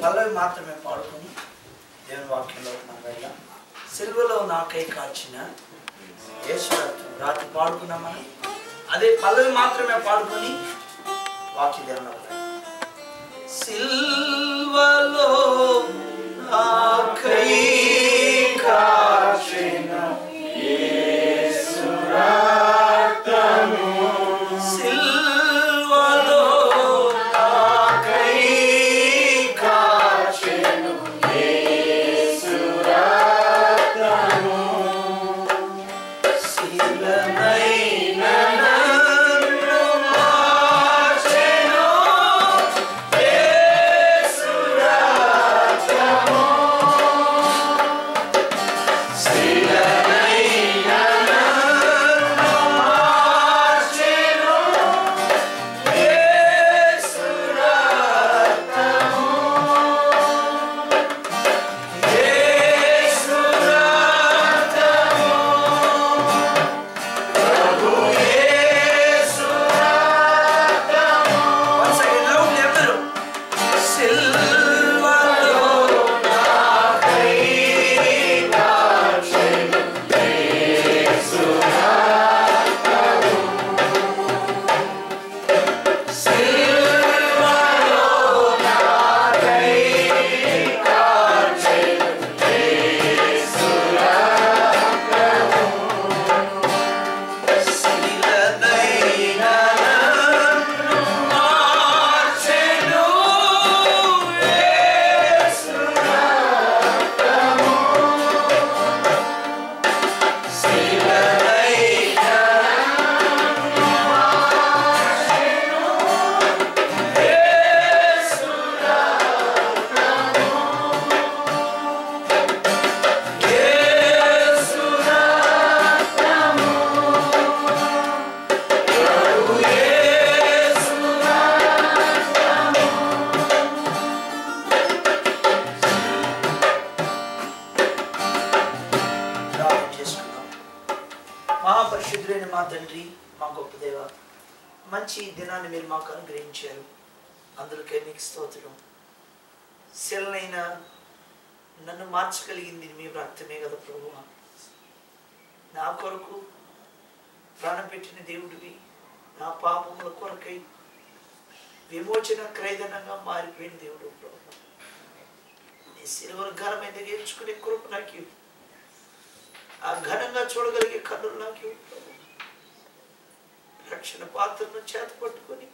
పల్లవి మాత్రమే పాడుకొని దేవుని వాక్యంలో మనం వెళ్దాం. సిలువలో నాకై కాచిన యేసు రక్తం రాత్రి పాడుకున్నాం మనం. అదే పల్లవి మాత్రమే పాడుకొని వాక్య ధ్యానంలో సిలువలో నాకై కాచిన యేసు రక్తము సిలువలో నాకై కాచిన యేసు రక్తము శిలమైన నన్ను మార్చెను యేసు రక్తము శిలమైన నన్ను మార్చెను యేసు రక్తము యేసు రక్తము ప్రభు యేసు రక్తము. Once again, loud అందరూ సిలువలో నాకై కాచిన యేసు రక్తము సిలువలో నాకై కాచిన యేసు రక్తము శిలమైన నన్ను మార్చెను యేసు రక్తము శిలమైన నన్ను మార్చెను యేసు రక్తము యేసు రక్తము ప్రభు యేసు రక్తము. ప్రార్థన చేసుకుందాం. మహాపరిశుద్ధుడైన మా తండ్రి, మా గొప్ప దేవ, మంచి దినాన్ని మీరు మాకు అనుగ్రహించారు. అందులోకే మీకు స్తోత్రం. శిలనైన నన్ను మార్చగలిగింది మీ రక్తమే కదా ప్రభువా. నా కొరకు ప్రాణం పెట్టిన దేవుడివి, నా పాపముల కొరకై విమోచన క్రైదనంగా మారిపోయిన దేవుడు ప్రభు. నీ సిలువను ఘనమైన ఎంచుకునే కృప నాకు ఇవ్వు. ఆ ఘనంగా చూడగలిగే కన్నులు నాకు ఇవ్వు ప్రభు. రక్షణ పాత్రను చేత పట్టుకొని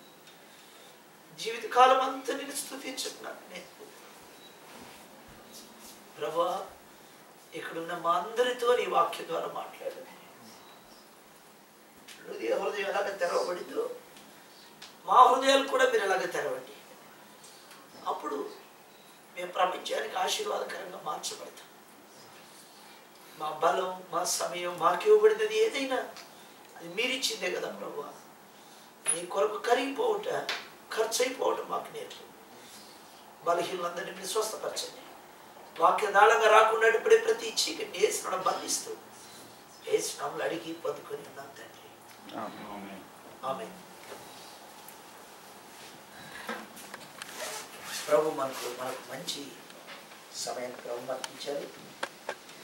జీవితకాలం అంతా నేను స్తుతించుకున్నాను నేను ప్రభా. ఇక్కడున్న మా అందరితో నీ వాక్య ద్వారా మాట్లాడండి. హృదయం ఎలాగ తెరవబడిందో మా హృదయాలు కూడా మీరు ఎలాగ తెరవండి. అప్పుడు మేము ప్రపంచానికి ఆశీర్వాదకరంగా మార్చబడతాం. మా బలం, మా సమయం మాకు ఇవ్వబడినది ఏదైనా అది మీరిచ్చిందే కదా ప్రభు. నీ కొరకు కరిగిపోవట, ఖర్చు అయిపోవటం మాకు నేర్పు. బలహీనందరినీ మీరు స్వస్థపరచండి. వాక్య దాళంగా రాకుండా ఇప్పుడే ప్రతి చీకటి ఏసును బంధిస్తూ ఏసునామములో అడిగి పొందుకొని ఉన్నాం తండ్రి. ఆమేన్. ప్రభు మనకు మంచి సమయాన్ని ప్రభు ఇచ్చారు.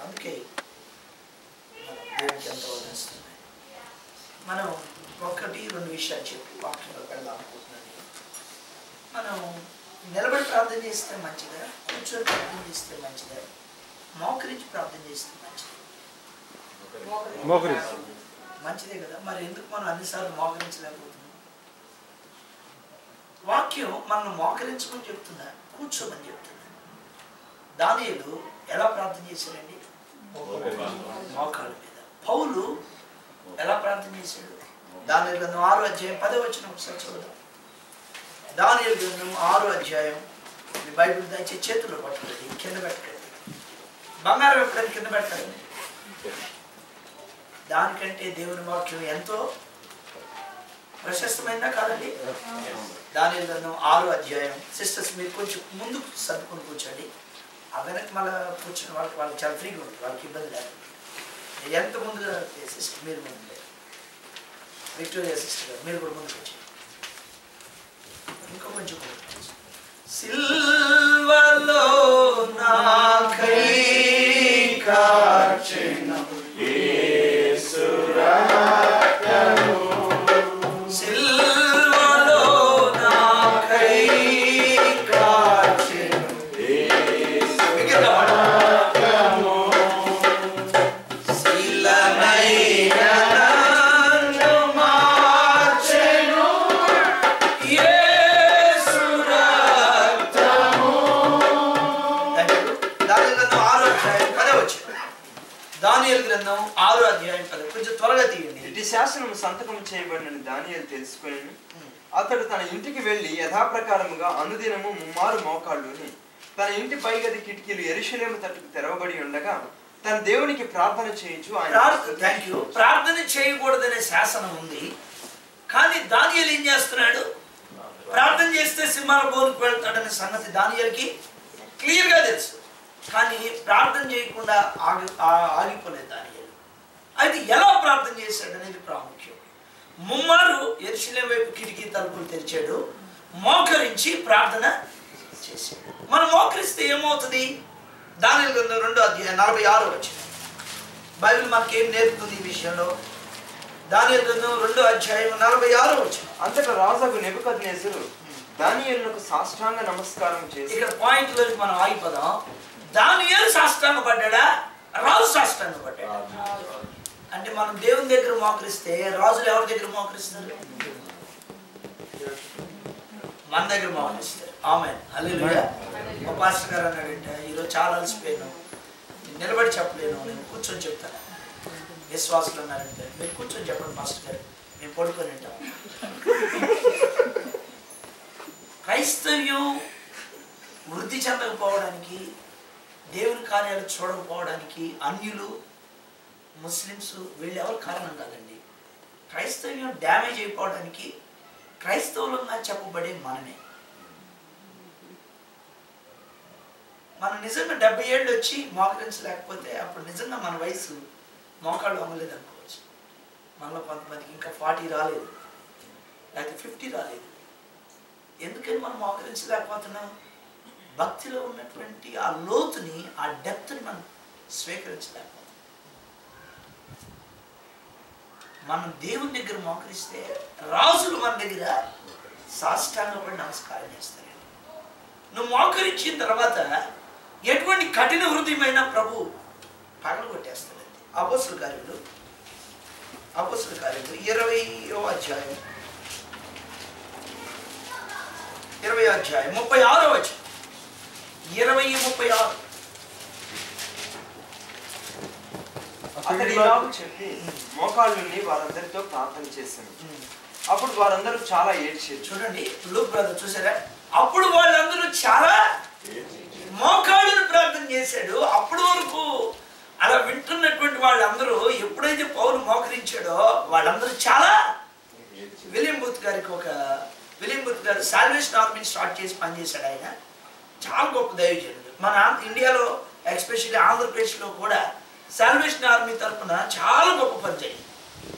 అందుకే మనం దేవునికి ఎంతో వదిలేస్తున్నాం. మనం 1-2 విషయాలు చెప్పి వాక్యంలో పెడదాం అనుకుంటున్నాను. మనం నిలబడి ప్రార్థన చేస్తే మంచిదా, కూర్చొని ప్రార్థన చేస్తే మంచిదా, మోకరించి ప్రార్థన చేస్తే మంచిదా? మంచిదే కదా. మరి ఎందుకు మనం అన్నిసార్లు మోకరించలేకపోతున్నాం? వాక్యం మనం మోకరించమని చెప్తుందా, కూర్చోమని చెప్తుందా? దానియేలు ఎలా ప్రార్థన చేశాడండి? మోకాళ్ళ మీద. పౌలు ఎలా ప్రార్థన చేశాడు? దానియేలు గ్రంథం 6వ అధ్యాయం 10వ వచనం ఒకసారి చూద్దాం. దానియేలు గ్రంథం 6వ అధ్యాయం. మీ బైబిల్ దయచేసి చేతుల్లో పట్టుకోండి, కింద పెట్టకండి. బంగారం ఎప్పుడైనా కింద పెట్టండి. దానికంటే దేవుని వాక్యం ఎంతో ప్రశస్తమైందా కాదండి? దానియేలు గ్రంథం 6వ అధ్యాయం. సిస్టర్స్ మీరు కొంచెం ముందుకు సర్దుకొని కూర్చోండి. ఆ వెనక్కి మళ్ళీ కూర్చున్న వాళ్ళకి చాలా ఫ్రీగా ఉంటుంది, వాళ్ళకి ఇబ్బంది లేకుండా. ఎంత ముందుగా సిస్టర్ మీరు ముందు, విక్టోరియా సిస్టర్ గారు మీరు కూడా ముందుకు వచ్చారు. ఇంకా కొంచెం సిల్వా దానియేలు గ్రంథం 6వ అధ్యాయం 10. కొంచెం త్వరగా తీయండి. ఇటు శాసనము సంతకం చేయబడిన దానియేలు తెలుసుకొని అతడు తన ఇంటికి వెళ్ళి యథాప్రకారముగా అనుదినము ముమ్మారు మోకాళ్ళుని తన ఇంటి పైగది కిటికీలు యెరూషలేము తట్టుకు తెరవబడి ఉండగా తన దేవునికి ప్రార్థన చేయించు ప్రార్థన చేయకూడదనే శాసనం ఉంది. కానీ దానియేలు ఏం చేస్తున్నాడు? ప్రార్థన చేస్తే సింహాల బోనుకు వెళ్తాడనే సంగతి దానియేలుకి క్లియర్గా తెలుసు. కానీ ప్రార్థన చేయకుండా ఆగిపోలేదు దానియేలు. అయితే ఎలా ప్రార్థన చేశాడు అనేది ప్రాముఖ్యం. ముమ్మారు యెరూషలేము వైపు కిటికీ తలుపులు తెరిచాడు, మోకరించి ప్రార్థన చేశాడు. మనం మోకరిస్తే ఏమవుతుంది? దానియేలు గ్రంథం 2వ అధ్యాయం 46వ వచనం. బైబిల్ మనకేం నేర్పుతుంది ఈ విషయంలో? దానియేలు గ్రంథం 2వ అధ్యాయం 46వ వచనం. అంతటా రాజు నెబుకద్నెజరు దానియేలునకు సాష్టాంగ నమస్కారం చేసి, ఇక్కడ పాయింట్ లోకి మనం ఆగిపోదాం. దానియేలు సాష్టాంగ పడ్డాడా? రాజు సాష్టాంగ పడ్డాడా? అంటే మనం దేవుని దగ్గర మోకరిస్తే రాజులు ఎవరి దగ్గర మోకరిస్తారు? మన దగ్గర మోకరిస్తారు. ఆమేన్, హల్లెలూయా. మా పాస్టర్ గారు అన్నాడంటే, ఈరోజు చాలా అలసిపోయాను, నేను నిలబడి చెప్పలేను, నేను కూర్చొని చెప్తాను. విశ్వాసులు అన్నారంటే, మీరు కూర్చొని చెప్పండి పాస్టర్ గారు, మేము పడుకొని ఉంటాం. క్రైస్తవ్యం వృద్ధి చెందకపోవడానికి, దేవుని కార్యాలు చూడకపోవడానికి అన్యులు, ముస్లిమ్స్ వీళ్ళెవరు కారణం కాదండి. క్రైస్తవ్యం డ్యామేజ్ అయిపోవడానికి క్రైస్తవులుగా చెప్పబడే మనమే. మనం నిజంగా 70 ఏళ్ళు వచ్చి మోకరించలేకపోతే అప్పుడు నిజంగా మన వయసు మోకాళ్ళు అమ్మలేదు అనుకోవచ్చు. మనలో కొంతమందికి ఇంకా 40 రాలేదు, లేకపోతే 50 రాలేదు. ఎందుకని మనం మోకరించలేకపోతున్నాం? భక్తిలో ఉన్నటువంటి ఆ లోతుని, ఆ డెప్త్ని మనం స్వీకరించలేకపోతున్నాం. మనం దేవుని దగ్గర మోకరిస్తే రాజులు మన దగ్గర సాష్టాంగపడి నమస్కారం చేస్తారండి. నువ్వు మోకరించిన తర్వాత ఎటువంటి కఠిన హృదయమైన ప్రభు పగలు కొట్టేస్తాడండి. అపోస్తుల కార్యాలు 20వ అధ్యాయం 36వ వచనం. 20:36. అతడు ఇలాగ చెప్పి మోకాళ్ళుని వారందరితో ప్రార్థన చేశాను. అప్పుడు వారందరూ చాలా ఏడ్చారు. చూడండి, లూక్ బ్రదర్ చూసారా? అప్పుడు వాళ్ళందరూ చాలా మోకాళ్ళను ప్రార్థన చేశాడు. అప్పటి వరకు అలా వింటున్నటువంటి వాళ్ళందరూ ఎప్పుడైతే పౌలు మోకరించాడో వాళ్ళందరూ చాలా. విలియం బూత్ గారు సాల్వేషన్ ఆర్మీని స్టార్ట్ చేసి పనిచేశాడు. ఆయన చాలా గొప్ప దైవజనుడు. మన ఇండియాలో ఎస్పెషల్లీ ఆంధ్రప్రదేశ్లో కూడా సాల్వేషన్ ఆర్మీ తరఫున చాలా గొప్ప పని జరిగింది.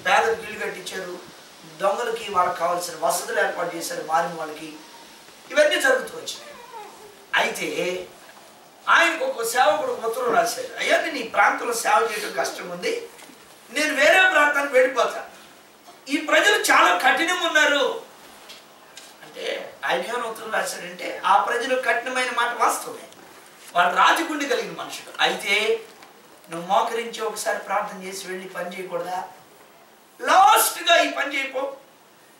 పేదలకు ఇల్లు కట్టించారు, దొంగలకి వాళ్ళకి కావాల్సిన వసతులు ఏర్పాటు చేశారు, మారిన వాళ్ళకి. ఇవన్నీ జరుగుతూ వచ్చినాయి. అయితే ఆయనకు ఒక సేవకుడు ఉత్తరం రాశారు, అయ్యా నేను ఈ ప్రాంతంలో సేవ చేయడం కష్టం ఉంది, నేను వేరే ప్రాంతానికి వెళ్ళిపోతాను, ఈ ప్రజలు చాలా కఠినంగా ఉన్నారు అంటే ఆయన ఏమైనా ఉత్తరం రాశాడంటే ఆ ప్రజలు కఠినమైన మాట వాస్తవమే, వాళ్ళు రాజగుండి కలిగిన మనుషులు. అయితే నువ్వు మోకరించి ఒకసారి ప్రార్థన చేసి వెళ్ళి పని చేయకూడదా? లాస్ట్గా ఈ పని చేయపో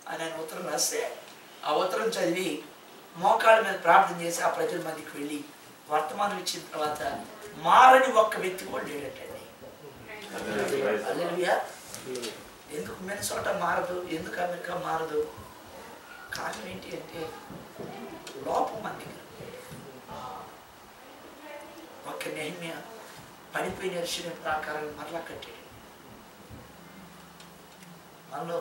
అని ఆయన ఉత్తరం రాస్తే ఆ ఉత్తరం చదివి మోకాళ్ళ మీద ప్రార్థన చేసి ఆ ప్రజల మధ్యకి వెళ్ళి వర్తమానం ఇచ్చిన తర్వాత మారని ఒక్క వ్యక్తి కూడా లేడటండి. హల్లెలూయా. ఎందుకు మిన్నసోటా మారదు, ఎందుకు అమెరికా మారదు? కారణం ఏంటి అంటే లోపం మన దగ్గర. ఒక్క నెహెమ్యా పడిపోయిన యెరూషలేము ప్రాకారాన్ని మరలా కట్టాడు. మనలో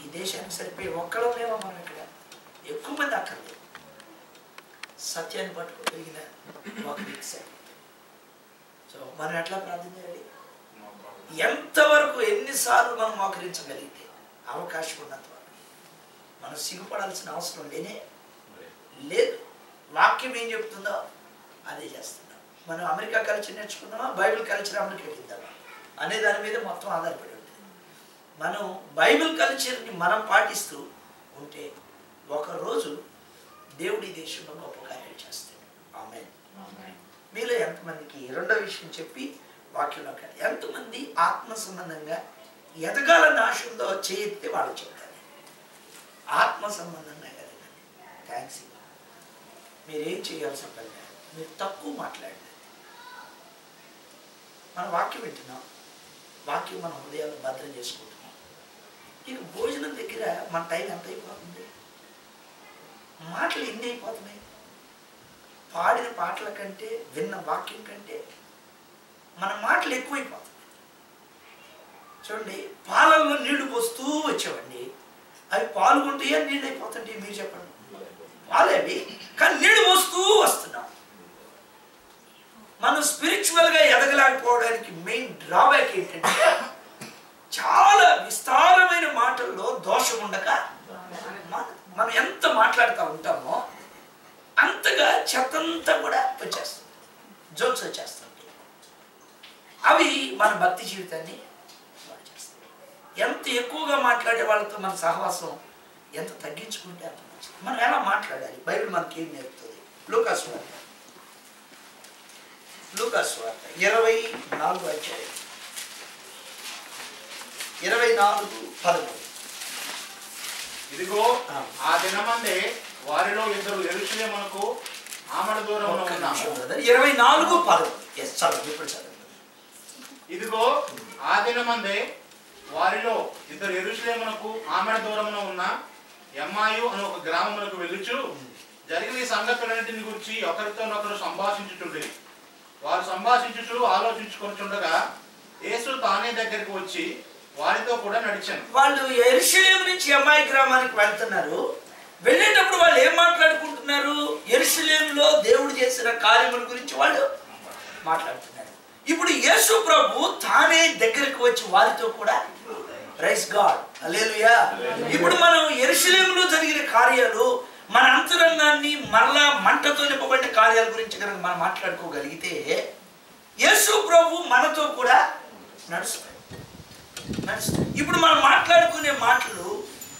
ఈ దేశానికి సరిపోయి ఒక్కడో లేవో మనం ఇక్కడ, ఎక్కువ మంది అక్కర్లేదు. సత్యాన్ని పట్టుకోగలిగిన ఒక వ్యక్తి. సో మనం ఎట్లా ప్రార్థన చేయాలి? ఎంతవరకు ఎన్నిసార్లు మనం మోకరించగలిగితే అవకాశం ఉన్నంత వరకు. మనం సిగ్గుపడాల్సిన అవసరం లేనే లేదు. వాక్యం ఏం చెప్తుందో అదే చేస్తున్నాం. మనం అమెరికా కల్చర్ నేర్చుకున్నామా, బైబిల్ కల్చర్ అమెరికాకి ఇద్దామా అనే దాని మీద మొత్తం ఆధారపడి ఉంటుంది. మనం బైబిల్ కల్చర్ని మనం పాటిస్తూ ఉంటే ఒకరోజు దేవుడి దేశంలో గొప్ప కార్యాలు చేస్తాడు. ఆమేన్. మీలో ఎంతమందికి రెండో విషయం చెప్పి వాక్యంలో ఎంతమంది ఆత్మ సంబంధంగా ఎదగాలని ఆశ ఉందో చేయెత్తే వాళ్ళు చెప్తారు. ఆత్మ సంబంధంగా ఎదగండి. థ్యాంక్స్. మీరేం చేయాల్సిన పని, మీరు తక్కువ మాట్లాడండి. మన వాక్యం వింటున్నాం, వాక్యం మన హృదయాలు భద్రం చేసుకుంటున్నాం. ఇక భోజనం దగ్గర మన టైం ఎంత అయిపోతుంది? మాటలు ఎన్ని అయిపోతున్నాయి? పాడిన పాటల కంటే విన్న వాక్యం కంటే మన మాటలు ఎక్కువైపోతున్నాయి. చూడండి, పాలల్లో నీళ్లు పోస్తూ వచ్చామండి, అవి పాల్గొంటాయా నీళ్ళు అయిపోతుంటే? మీరు చెప్పండి. పాలేవి కానీ నీళ్లు పోస్తూ వస్తున్నాం. మనం స్పిరిచువల్గా ఎదగలేకపోవడానికి మెయిన్ డ్రాబ్యాక్ ఏంటంటే చాలా విస్తారమైన మాటల్లో దోషం ఉండక మనం ఎంత మాట్లాడుతూ ఉంటామో అంతగా చెత్తంతా కూడా వచ్చేస్తుంది, జోక్స్ వచ్చేస్తుంది. అవి మన భక్తి జీవితాన్ని చేస్తాయి. ఎంత ఎక్కువగా మాట్లాడే వాళ్ళతో మన సహవాసం ఎంత తగ్గించుకుంటే అంత మంచిది. మనం ఎలా మాట్లాడాలి? బైబిల్ మనకి ఏం నేర్పుతుంది? లూకాసు వార్త 24వ అధ్యాయం 24:13. ఇదిగో ఆ దినమందే వారిలో ఇద్దరు యెరూషలేమునకు ఆమడ దూరమున ఉన్న 24:13. ఇదిగో ఆ దినమందే వారిలో ఇద్దరు యెరూషలేమునకు ఆమడ దూరమున ఉన్న ఎమ్మాయు అనే ఒక గ్రామమునకు వెళ్ళుచు జరిగిన ఈ సంగతులన్నింటిని గురించి ఒకరితోనొకరు సంభాషించుచుండేది. వారు సంభాషించుచు ఆలోచించుకొనుచుండగా యేసు తానే దగ్గరికి వచ్చి వారితో కూడా నడిచాను. వాళ్ళు యెరూషలేము నుంచి ఎమ్మాయి గ్రామానికి వెళ్తున్నారు. వెళ్ళేటప్పుడు వాళ్ళు ఏం మాట్లాడుకుంటున్నారు? యెరూషలేములో దేవుడు చేసిన కార్యముల గురించి వాళ్ళు మాట్లాడుతున్నారు. ఇప్పుడు యేసు ప్రభు తానే దగ్గరికి వచ్చి వారితో కూడా, ప్రైజ్ గాడ్, హల్లెలూయా. ఇప్పుడు మనం యెరూషలేములో జరిగిన కార్యాలు, మన అంతరంగాన్ని మరలా మంటతో నింపబడిన కార్యాల గురించి కనుక మనం మాట్లాడుకోగలిగితే యేసు ప్రభు మనతో కూడా నడుస్తాడు. ఇప్పుడు మనం మాట్లాడుకునే మాటలు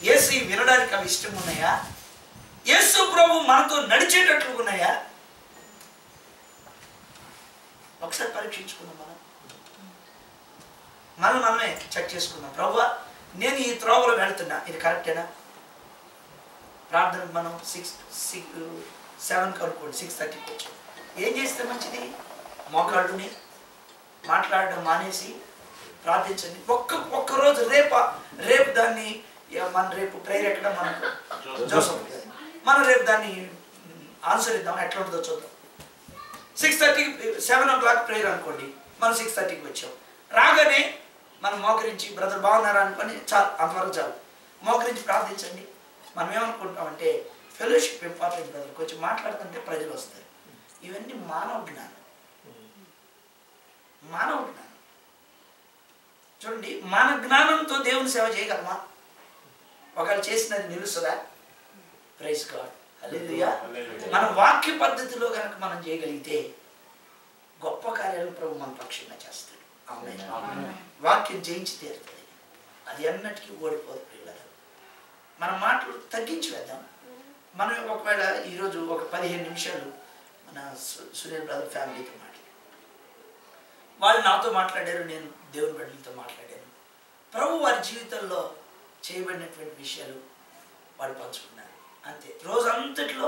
యేసు వినడానికి అవి ఇష్టం ఉన్నాయా? యేసు ప్రభు మనతో నడిచేటట్లు ఉన్నాయా? ఒకసారి పరీక్షించుకుందాం. మనమే చెక్ చేసుకుందాం. ప్రభువా, నేను ఈ త్రోవలో వెళ్తున్నా, ఇది కరెక్టేనా? ప్రార్థన మనం 7 అనుకోండి, 6:30కి వచ్చాం. ఏం చేస్తే మంచిది? మోకాళ్ళుని మాట్లాడడం మానేసి ప్రార్థించండి. ఒక్కరోజు రేపు దాన్ని మన రేపు ప్రేయర్ ఎక్కడ మనకు జోసఫ్ మనం రేపు దాన్ని ఆన్సర్ ఇద్దాం. ఎట్లా ఉంటుందో చూద్దాం. 6:30కి 7 o'clock ప్రేయర్ అనుకోండి, మనం 6:30కి వచ్చాం. రాగానే మనం మోకరించి బ్రదర్ బాగున్నారా అనుకొని చాలు, అంతవరకు చాలు. మోకరించి ప్రార్థించండి. మనం ఏమనుకుంటామంటే ఫెలోషిప్ ఇంపార్టెంట్ బ్రదర్, కొంచెం మాట్లాడుతుంటే ప్రజలు వస్తారు. ఇవన్నీ మానవ జ్ఞానం. చూడండి, మన జ్ఞానంతో దేవుని సేవ చేయగలమా? ఒకవేళ చేసినది నిలుస్తుందా? ప్రైజ్ గాడ్, హల్లెలూయా. మన వాక్య పద్ధతిలో కనుక మనం చేయగలిగితే గొప్ప కార్యాలను ప్రభు మన పక్షంగా చేస్తాడు. ఆమేన్. వాక్యం జయించి తీరుతుంది, అది అన్నటికీ ఓడిపోదు. పిల్లలు, మన మాటలు తగ్గించి వేద్దాం. మనం ఒకవేళ ఈరోజు ఒక 15 నిమిషాలు మన సునీల్ బ్రదర్ ఫ్యామిలీతో మాట్లాడారు, వాళ్ళు నాతో మాట్లాడారు, నేను దేవుని బిడ్డలతో మాట్లాడాను. ప్రభు వారి జీవితంలో చేయబడినటువంటి విషయాలు వాళ్ళు పంచుకున్నారు. అంతే. రోజంతట్లో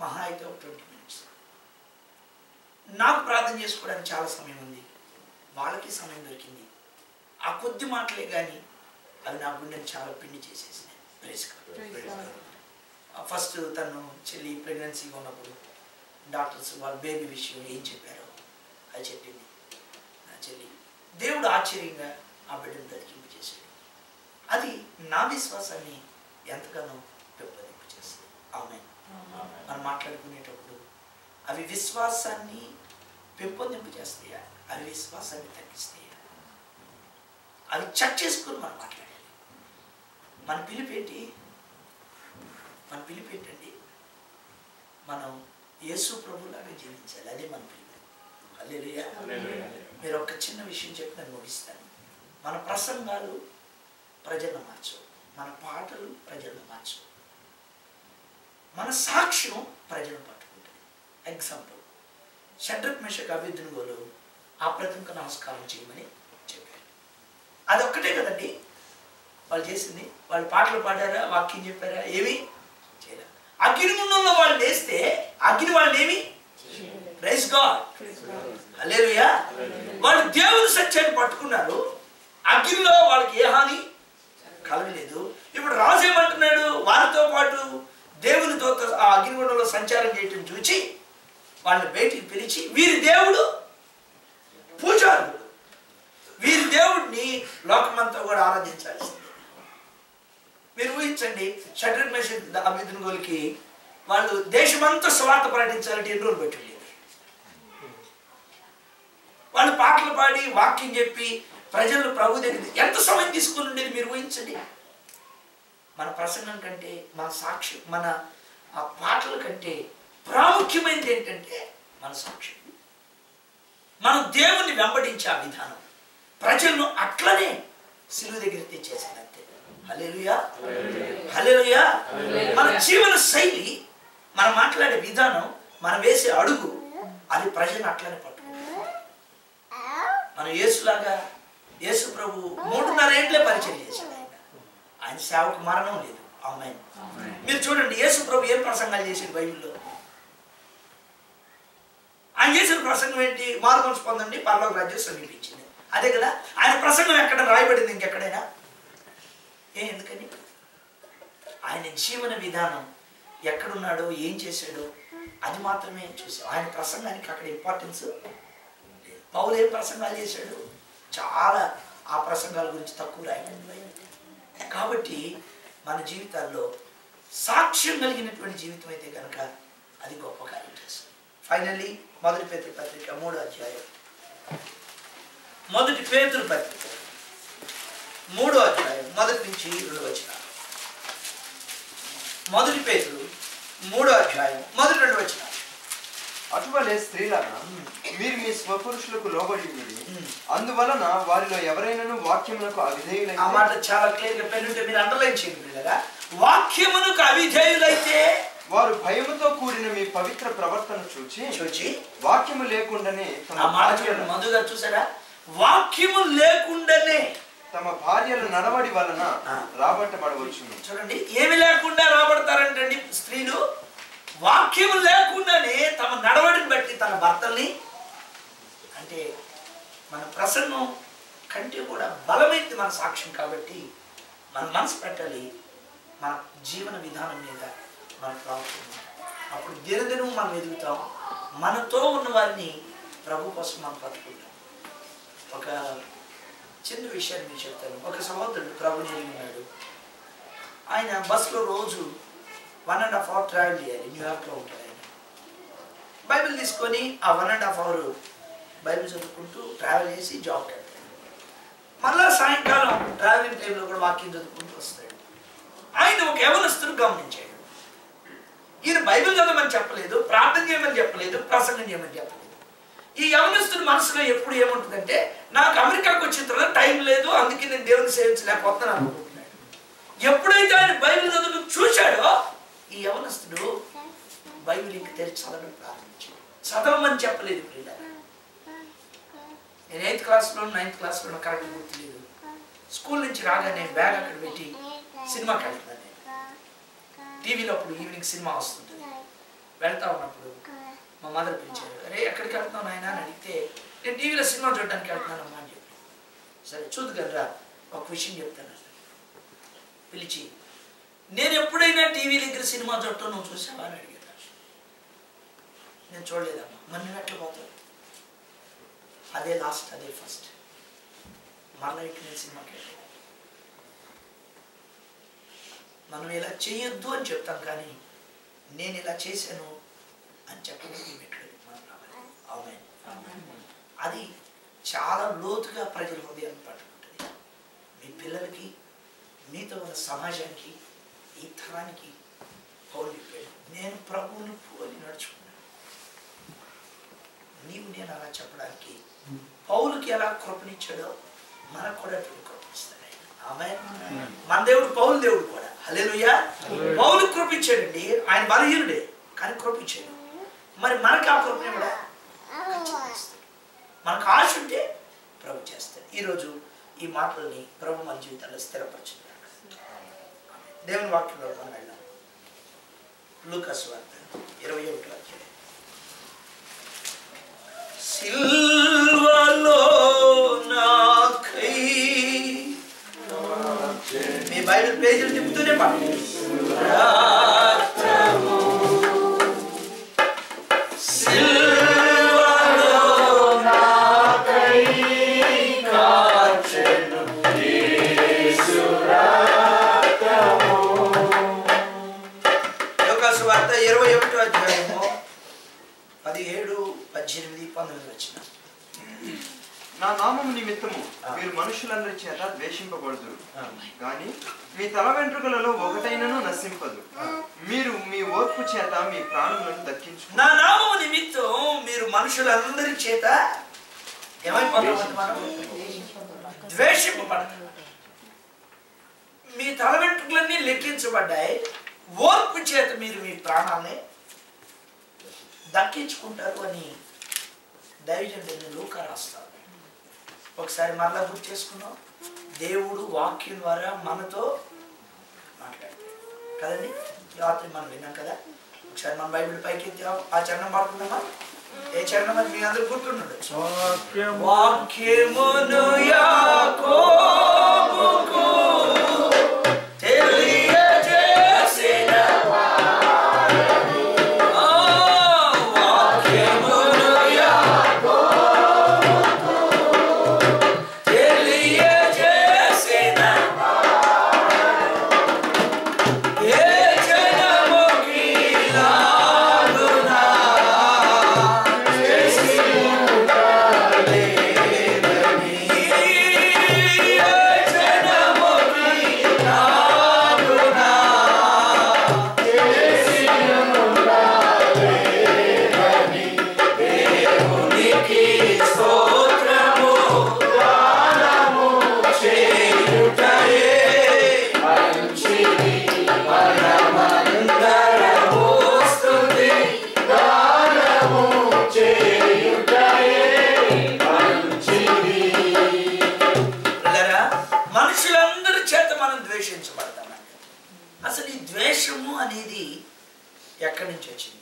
మహా అయితే ఒక 20 minutes. నాకు ప్రార్థన చేసుకోవడానికి చాలా సమయం ఉంది, వాళ్ళకి సమయం దొరికింది. ఆ కొద్ది మాటలే కానీ అవి నా గుండెని చాలా పిండి చేసేసినాయి. ఫస్ట్ తను చెల్లి ప్రెగ్నెన్సీగా ఉన్నప్పుడు డాక్టర్స్ వాళ్ళ బేబీ విషయం ఏం చెప్పారో అది చెప్పింది నా చెల్లి. దేవుడు ఆశ్చర్యంగా ఆ బిడ్డను దర్శింపు చేశాడు. అది నా విశ్వాసాన్ని ఎంతగానో పెంపొందింపు చేస్తుంది. ఆమేన్. మనం మాట్లాడుకునేటప్పుడు అవి విశ్వాసాన్ని పెంపొందింపు చేస్తాయా, అవి విశ్వాసాన్ని తగ్గిస్తాయా? అవి చెక్ చేసుకుని మనం మాట్లాడాలి. మన పిలిపేంటి? మన పిలిపేంటండి? మనం యేసు ప్రభులాగా జీవించాలి. అదే మన పిలుపు. హల్లెలూయా. మీరు ఒక చిన్న విషయం చెప్పి నేను ముగిస్తాను. మన ప్రసంగాలు ప్రజలను మార్చవు, మన పాటలు ప్రజలను మార్చవు, మన సాక్ష్యం ప్రజలను పట్టుకుంటుంది. ఎగ్జాంపుల్, షడ్రక్ మేషక్ అబేద్నెగోలు అప్రతిమకు నమస్కారం చేయమని చెప్పారు. అదొక్కటే కదండి వాళ్ళు చేసింది. వాళ్ళు పాటలు పాడారా, వాక్యం చెప్పారా? ఏమి చేయలేదు. అగ్నిగుండంలో వాళ్ళు వేస్తే అగ్ని వాళ్ళని ఏమి, ప్రైజ్ ప్రైజ్ గాడ్. హల్లెలూయా. వాళ్ళు దేవుని సత్యాన్ని పట్టుకున్నారు, అగ్నిలో వాళ్ళకి ఏ హాని కలగలేదు. ఇప్పుడు రాజు ఏమంటున్నాడు, వారితో పాటు దేవునితో ఆ అగ్నిగుండంలో సంచారం చేయటం చూచి వాళ్ళని బయటికి పిలిచి, వీరి దేవుడు పూజారు, వీరి దేవుడిని లోకమంతా కూడా ఆరాధించాల్సింది. మీరు ఊహించండి, షడ్రక్ మెషక్ అబేద్నెగోలకి వాళ్ళు దేశమంతా సువార్త ప్రకటించాలంటే ఎన్ని రోజులు పెట్టలేదు. వాళ్ళు పాటలు పాడి వాక్యం చెప్పి ప్రజలు ప్రభు దగ్గర ఎంత సమయం తీసుకుని ఉండేది మీరు ఊహించండి. మన ప్రసంగం కంటే, మన సాక్ష్యం, మన ఆ పాటల కంటే ప్రాముఖ్యమైనది ఏంటంటే మన సాక్ష్యం. మనం దేవుణ్ణి వెంబడించే ఆ విధానం ప్రజలను అట్లనే సిలువ దగ్గర తెచ్చేసింది అంతే. హల్లెలూయా, హల్లెలూయా. మన జీవన శైలి, మనం మాట్లాడే విధానం, మనం వేసే అడుగు, అది ప్రజలను అట్లనే పట్టుకుంటుంది. మనం యేసులాగా, యేసు ప్రభు 3.5 ఏళ్లే పరిచయం చేశాడు. ఆయన సేవకు మరణం లేదు. ఆమేన్. మీరు చూడండి, యేసు ప్రభు ఏం ప్రసంగాలు చేశాడు బైబిల్లో. ఆయన చేసిన ప్రసంగం ఏంటి? మారుమనసు పొందండి, పరలోక రాజ్యం సమీపించింది. అదే కదా ఆయన ప్రసంగం. ఎక్కడ రాయబడింది ఇంకెక్కడైనా? ఎందుకని? ఆయన జీవన విధానం ఎక్కడున్నాడో, ఏం చేశాడో అది మాత్రమే చూసాం. ఆయన ప్రసంగానికి అక్కడ ఇంపార్టెన్స్ లేదు. పౌలు ఏం ప్రసంగాలు చేశాడు? చాలా ఆ ప్రసంగాల గురించి తక్కువ రాయబడింది. కాబట్టి మన జీవితాల్లో సాక్ష్యం కలిగినటువంటి జీవితం అయితే కనుక అది గొప్ప కార్యం చేస్తుంది. ఫైనల్లీ మొదటి పేతురు పత్రిక 3వ అధ్యాయం, మొదటి పేతురు పత్రిక 3వ అధ్యాయం 1 నుంచి 2 వచనాలు. మొదటి పేతురు 3వ అధ్యాయం 1-2 వచనాలు. అటువలే స్త్రీలారా మీరు మీ స్వపురుషులకు లోబడి ఉండి, అందువలన వారిలో ఎవరైనాను వాక్యమునకు అవిధేయులైతే. ఆ మాట చాలా క్లియర్ గా పెన్నుంటే మీరు అండర్లైన్ చేయండి కదా. వాక్యమునకు అవిధేయులైతే వారు భయముతో కూడిన మీ పవిత్ర ప్రవర్తన చూచి వాక్యము లేకుండానే మధుగా చూసారా, వాక్యము లేకుండానే తమ భార్యల నడవడి వలన రాబట్టబడవచ్చు. చూడండి, ఏమి లేకుండా రాబడతారంటండి స్త్రీలు? వాక్యము లేకుండానే తమ నడవడిని బట్టి తన భర్తల్ని. అంటే మన ప్రసంగం కంటే కూడా బలమైనది మన సాక్ష్యం. కాబట్టి మన మనసు పెట్టాలి మన జీవన విధానం మీద మనకు రావుతుంది. అప్పుడు దినదినం మనం ఎదుగుతాం. మనతో ఉన్న వారిని ప్రభు కోసం మనం పట్టుకుంటాం. ఒక చిన్న విషయాన్ని మీకు చెప్తాను. ఒక సహోదరుడు ప్రభుని ఉన్నాడు. ఆయన బస్సులో రోజు 1.5 hour ట్రావెల్ చేయాలి. న్యూయార్క్లో ఉంటాడు ఆయన. బైబిల్ తీసుకొని ఆ 1.5 hour బైబిల్ చదువుకుంటూ ట్రావెల్ చేసి జాబ్కి వెళ్తాడు. మళ్ళా సాయంకాలం ట్రావెలింగ్ టైంలో కూడా వాక్యం చదువుకుంటూ వస్తాడు. ఆయన ఒక యవనస్తుడు గమనించాడు. ఈయన బైబిల్ చదవమని చెప్పలేదు, ప్రార్థన చేయమని చెప్పలేదు, ప్రసంగం చేయమని చెప్పలేదు. ఈ యవనస్తుడి మనసులో ఎప్పుడు ఏముంటుందంటే, నాకు అమెరికాకు వచ్చిన తర్వాత టైం లేదు, అందుకే నేను దేవుని సేవించలేకపోతున్నాను అనుకుంటున్నాడు. ఎప్పుడైతే ఆయన బైబిల్ చదువు చూశాడో, ఈ యవనస్తుడు బైబిల్ ఇంక తెరిచి చదవడం ప్రారంభించాడు. చదవమని చెప్పలేదు. నేను 8th క్లాస్లో 9th క్లాస్లో కరెక్ట్ గుర్తులేదు. స్కూల్ నుంచి రాగానే బ్యాగ్ అక్కడ పెట్టి సినిమాకి వెళ్తున్నాను. టీవీలో అప్పుడు ఈవినింగ్ సినిమా వస్తుంటుంది. వెళ్తా ఉన్నప్పుడు మా మదర్ పిలిచారు. అరే ఎక్కడికి వెళ్తున్నావు నాయన అని అడిగితే, నేను టీవీలో సినిమా చూడడానికి వెళ్తున్నానమ్మా అని చెప్పి. సరే చూద్దుగలరా, ఒక విషయం చెప్తాను. పిలిచి, నేను ఎప్పుడైనా టీవీ దగ్గర సినిమా చూడటం నువ్వు చూసావా అని అడిగాను. నేను చూడలేదమ్మా. మరి నువ్వు ఎట్లా పోతావు? అదే లాస్ట్, అదే ఫస్ట్. మరలా ఇటు నేను సినిమాకి వెళ్ళాను. మనం ఇలా చేయొద్దు అని చెప్తాం, కానీ నేను ఇలా చేశాను అని చెప్పడానికి పెట్టలేదు మనం రావాలి. ఆమేన్. అది చాలా లోతుగా ప్రజల హృదయాన్ని పట్టుకుంటుంది. మీ పిల్లలకి, మీతో ఉన్న సమాజానికి, ఈ తరానికి పౌలు చెప్పాడు, నేను ప్రభువును పోలి నడుచుకున్నాను. నీవు నేను అలా చెప్పడానికి పౌలుకి ఎలా కృపనిచ్చాడో మనకు కూడా కృపనిస్తాడు. ఆమేన్. మన దేవుడు పౌలు దేవుడు కూడా. హల్లెలూయా. పౌలు కృపించాడండి. ఆయన బలహీనుడే కానీ కృపించాడు. మరి మనకు ఆ కృపని కూడా మనకు ఆశ ఉంటే ప్రభు చేస్తాడు. ఈరోజు ఈ మాటలని ప్రభు మన జీవితాల్లో స్థిరపరచున్నాడు. దేవుని వాక్యంలో మనం వెళ్దాం. లూకా సువార్త 21వ అధ్యాయం అందరూ పాడండి. యోహాను సువార్త 21వ అధ్యాయము 17, 18, 19 వచ్చిన. నా నామము నిమిత్తము మీరు మనుషులందరి చేత ద్వేషింపబడుదురు కానీ మీ తల వెంట్రుకలలో ఒకటైనను నశింపదు. మీరు మీ ఓర్పు చేత మీ ప్రాణములను దక్కించు. నా నామము నిమిత్తం మీరు మనుషులందరి చేత ఏమైపోతాం? ద్వేషింపబడతారు. మీ తల వెంట్రుకలన్నీ లెక్కించబడ్డాయి. ఓర్పు చేత మీరు మీ ప్రాణాన్ని దక్కించుకుంటారు అని దైవజనుడు లూకా రాస్తారు. ఒకసారి మరలా గుర్తు చేసుకున్నాం. దేవుడు వాక్యం ద్వారా మనతో మాట్లాడతాడు కదండి. రాత్రి మనం విన్నాం కదా. ఒకసారి మన బైబిల్ పైకి ఆ చరణం పాడుకుందామా? ఏ చరణం అది మీ అందరూ గుర్తుండదు. వాక్యమును యాకోబుకు తెలియజేసిన అసలు ఈ ద్వేషము అనేది ఎక్కడి నుంచి వచ్చింది?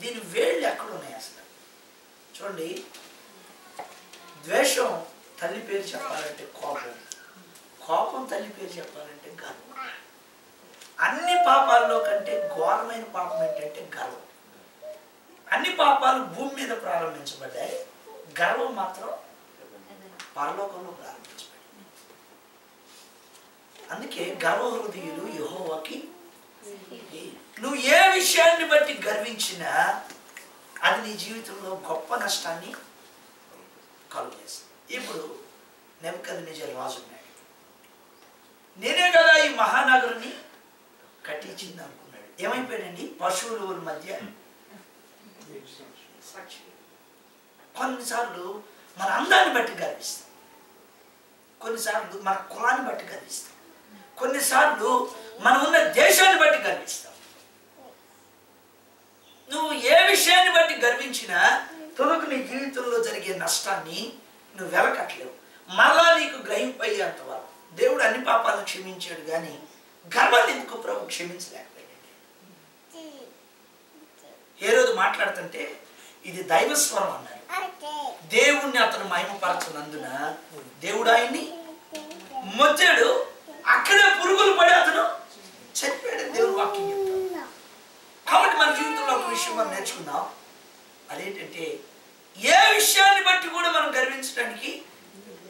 దీని వేళ్ళు ఎక్కడున్నాయి అసలు? చూడండి, ద్వేషం తల్లి పేరు చెప్పాలంటే కోపం, కోపం తల్లి పేరు చెప్పాలంటే గర్వం. అన్ని పాపాల్లో కంటే ఘోరమైన పాపం ఏంటంటే గర్వం. అన్ని పాపాలు భూమి మీద ప్రారంభించబడ్డాయి, గర్వం మాత్రం పరలోకంలో ప్రారంభించబడింది. అందుకే గర్వ హృదయులు యెహోవాకి. నువ్వు ఏ విషయాన్ని బట్టి గర్వించినా అది నీ జీవితంలో గొప్ప నష్టాన్ని కలుగజేస్తుంది. ఇప్పుడు నెబుకద్నెజర్ రాజు ఉన్నాడు. నేనే కదా ఈ మహానగరుని కట్టించింది అనుకున్నాడు. ఏమైపోయాడండి? పశువుల మధ్య. కొన్నిసార్లు మన అందాన్ని బట్టి గర్విస్తాం, కొన్నిసార్లు మన కులాన్ని బట్టి గర్విస్తాం, కొన్నిసార్లు మనం ఉన్న దేశాన్ని బట్టి గర్విస్తాం. నువ్వు ఏ విషయాన్ని బట్టి గర్వించినా తొలగు నీ జీవితంలో జరిగే నష్టాన్ని నువ్వు వెలకట్లేవు. మళ్ళా నీకు గ్రహింపయ్యేంత వరకు దేవుడు అన్ని పాపాలను క్షమించాడు, కానీ గర్వాన్ని ఎందుకు ప్రభు క్షమించలేకపోయాడు? ఏ రోజు మాట్లాడుతుంటే ఇది దైవస్వరం అన్నాడు. దేవుణ్ణి అతను మహిమపరచనందున దేవుడు ఆయన్ని మొచ్చాడు. అక్కడే పురుగులు పడి అతను చనిపోయాడు. దేవుడు వాక్యం చెప్తాడు. కాబట్టి మన జీవితంలో ఒక విషయం మనం నేర్చుకుందాం. అదేంటంటే ఏ విషయాన్ని బట్టి కూడా మనం గర్వించడానికి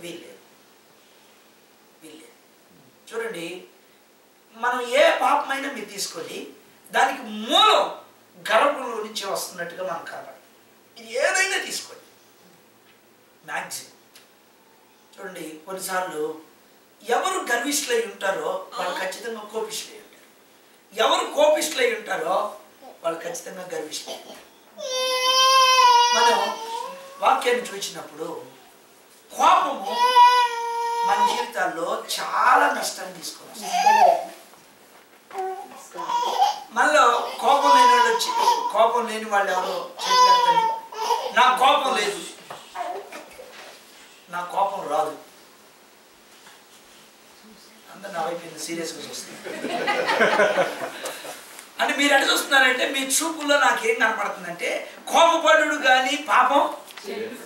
వీల్లేదు. చూడండి, మనం ఏ పాపమైనా మీరు తీసుకోండి, దానికి మూలం గర్భంలో నుంచి వస్తున్నట్టుగా మనం కనబడదు. ఇది ఏదైనా తీసుకోండి, మ్యాక్సిమం. చూడండి, కొన్నిసార్లు ఎవరు గర్విష్ఠులై ఉంటారో వాళ్ళు ఖచ్చితంగా కోపిష్ఠులై ఉంటారు. ఎవరు కోపిష్ఠులై ఉంటారో వాళ్ళు ఖచ్చితంగా గర్విష్ఠులై ఉంటారు. మనం వాక్యాన్ని చూసినప్పుడు కోపము మన జీవితాల్లో చాలా నష్టాన్ని తీసుకొని వస్తుంది. మనలో కోపం లేని వాళ్ళు వచ్చి, కోపం లేని వాళ్ళు ఎవరో చేతులెత్తండి. నా కోపం లేదు, నా కోపం రాదు. అందరు నా వైపు సీరియస్గా చూస్తున్నారు. అంటే మీరు ఎట్లా చూస్తున్నారంటే మీ చూపుల్లో నాకేం కనపడుతుందంటే కోపపడు కానీ పాపం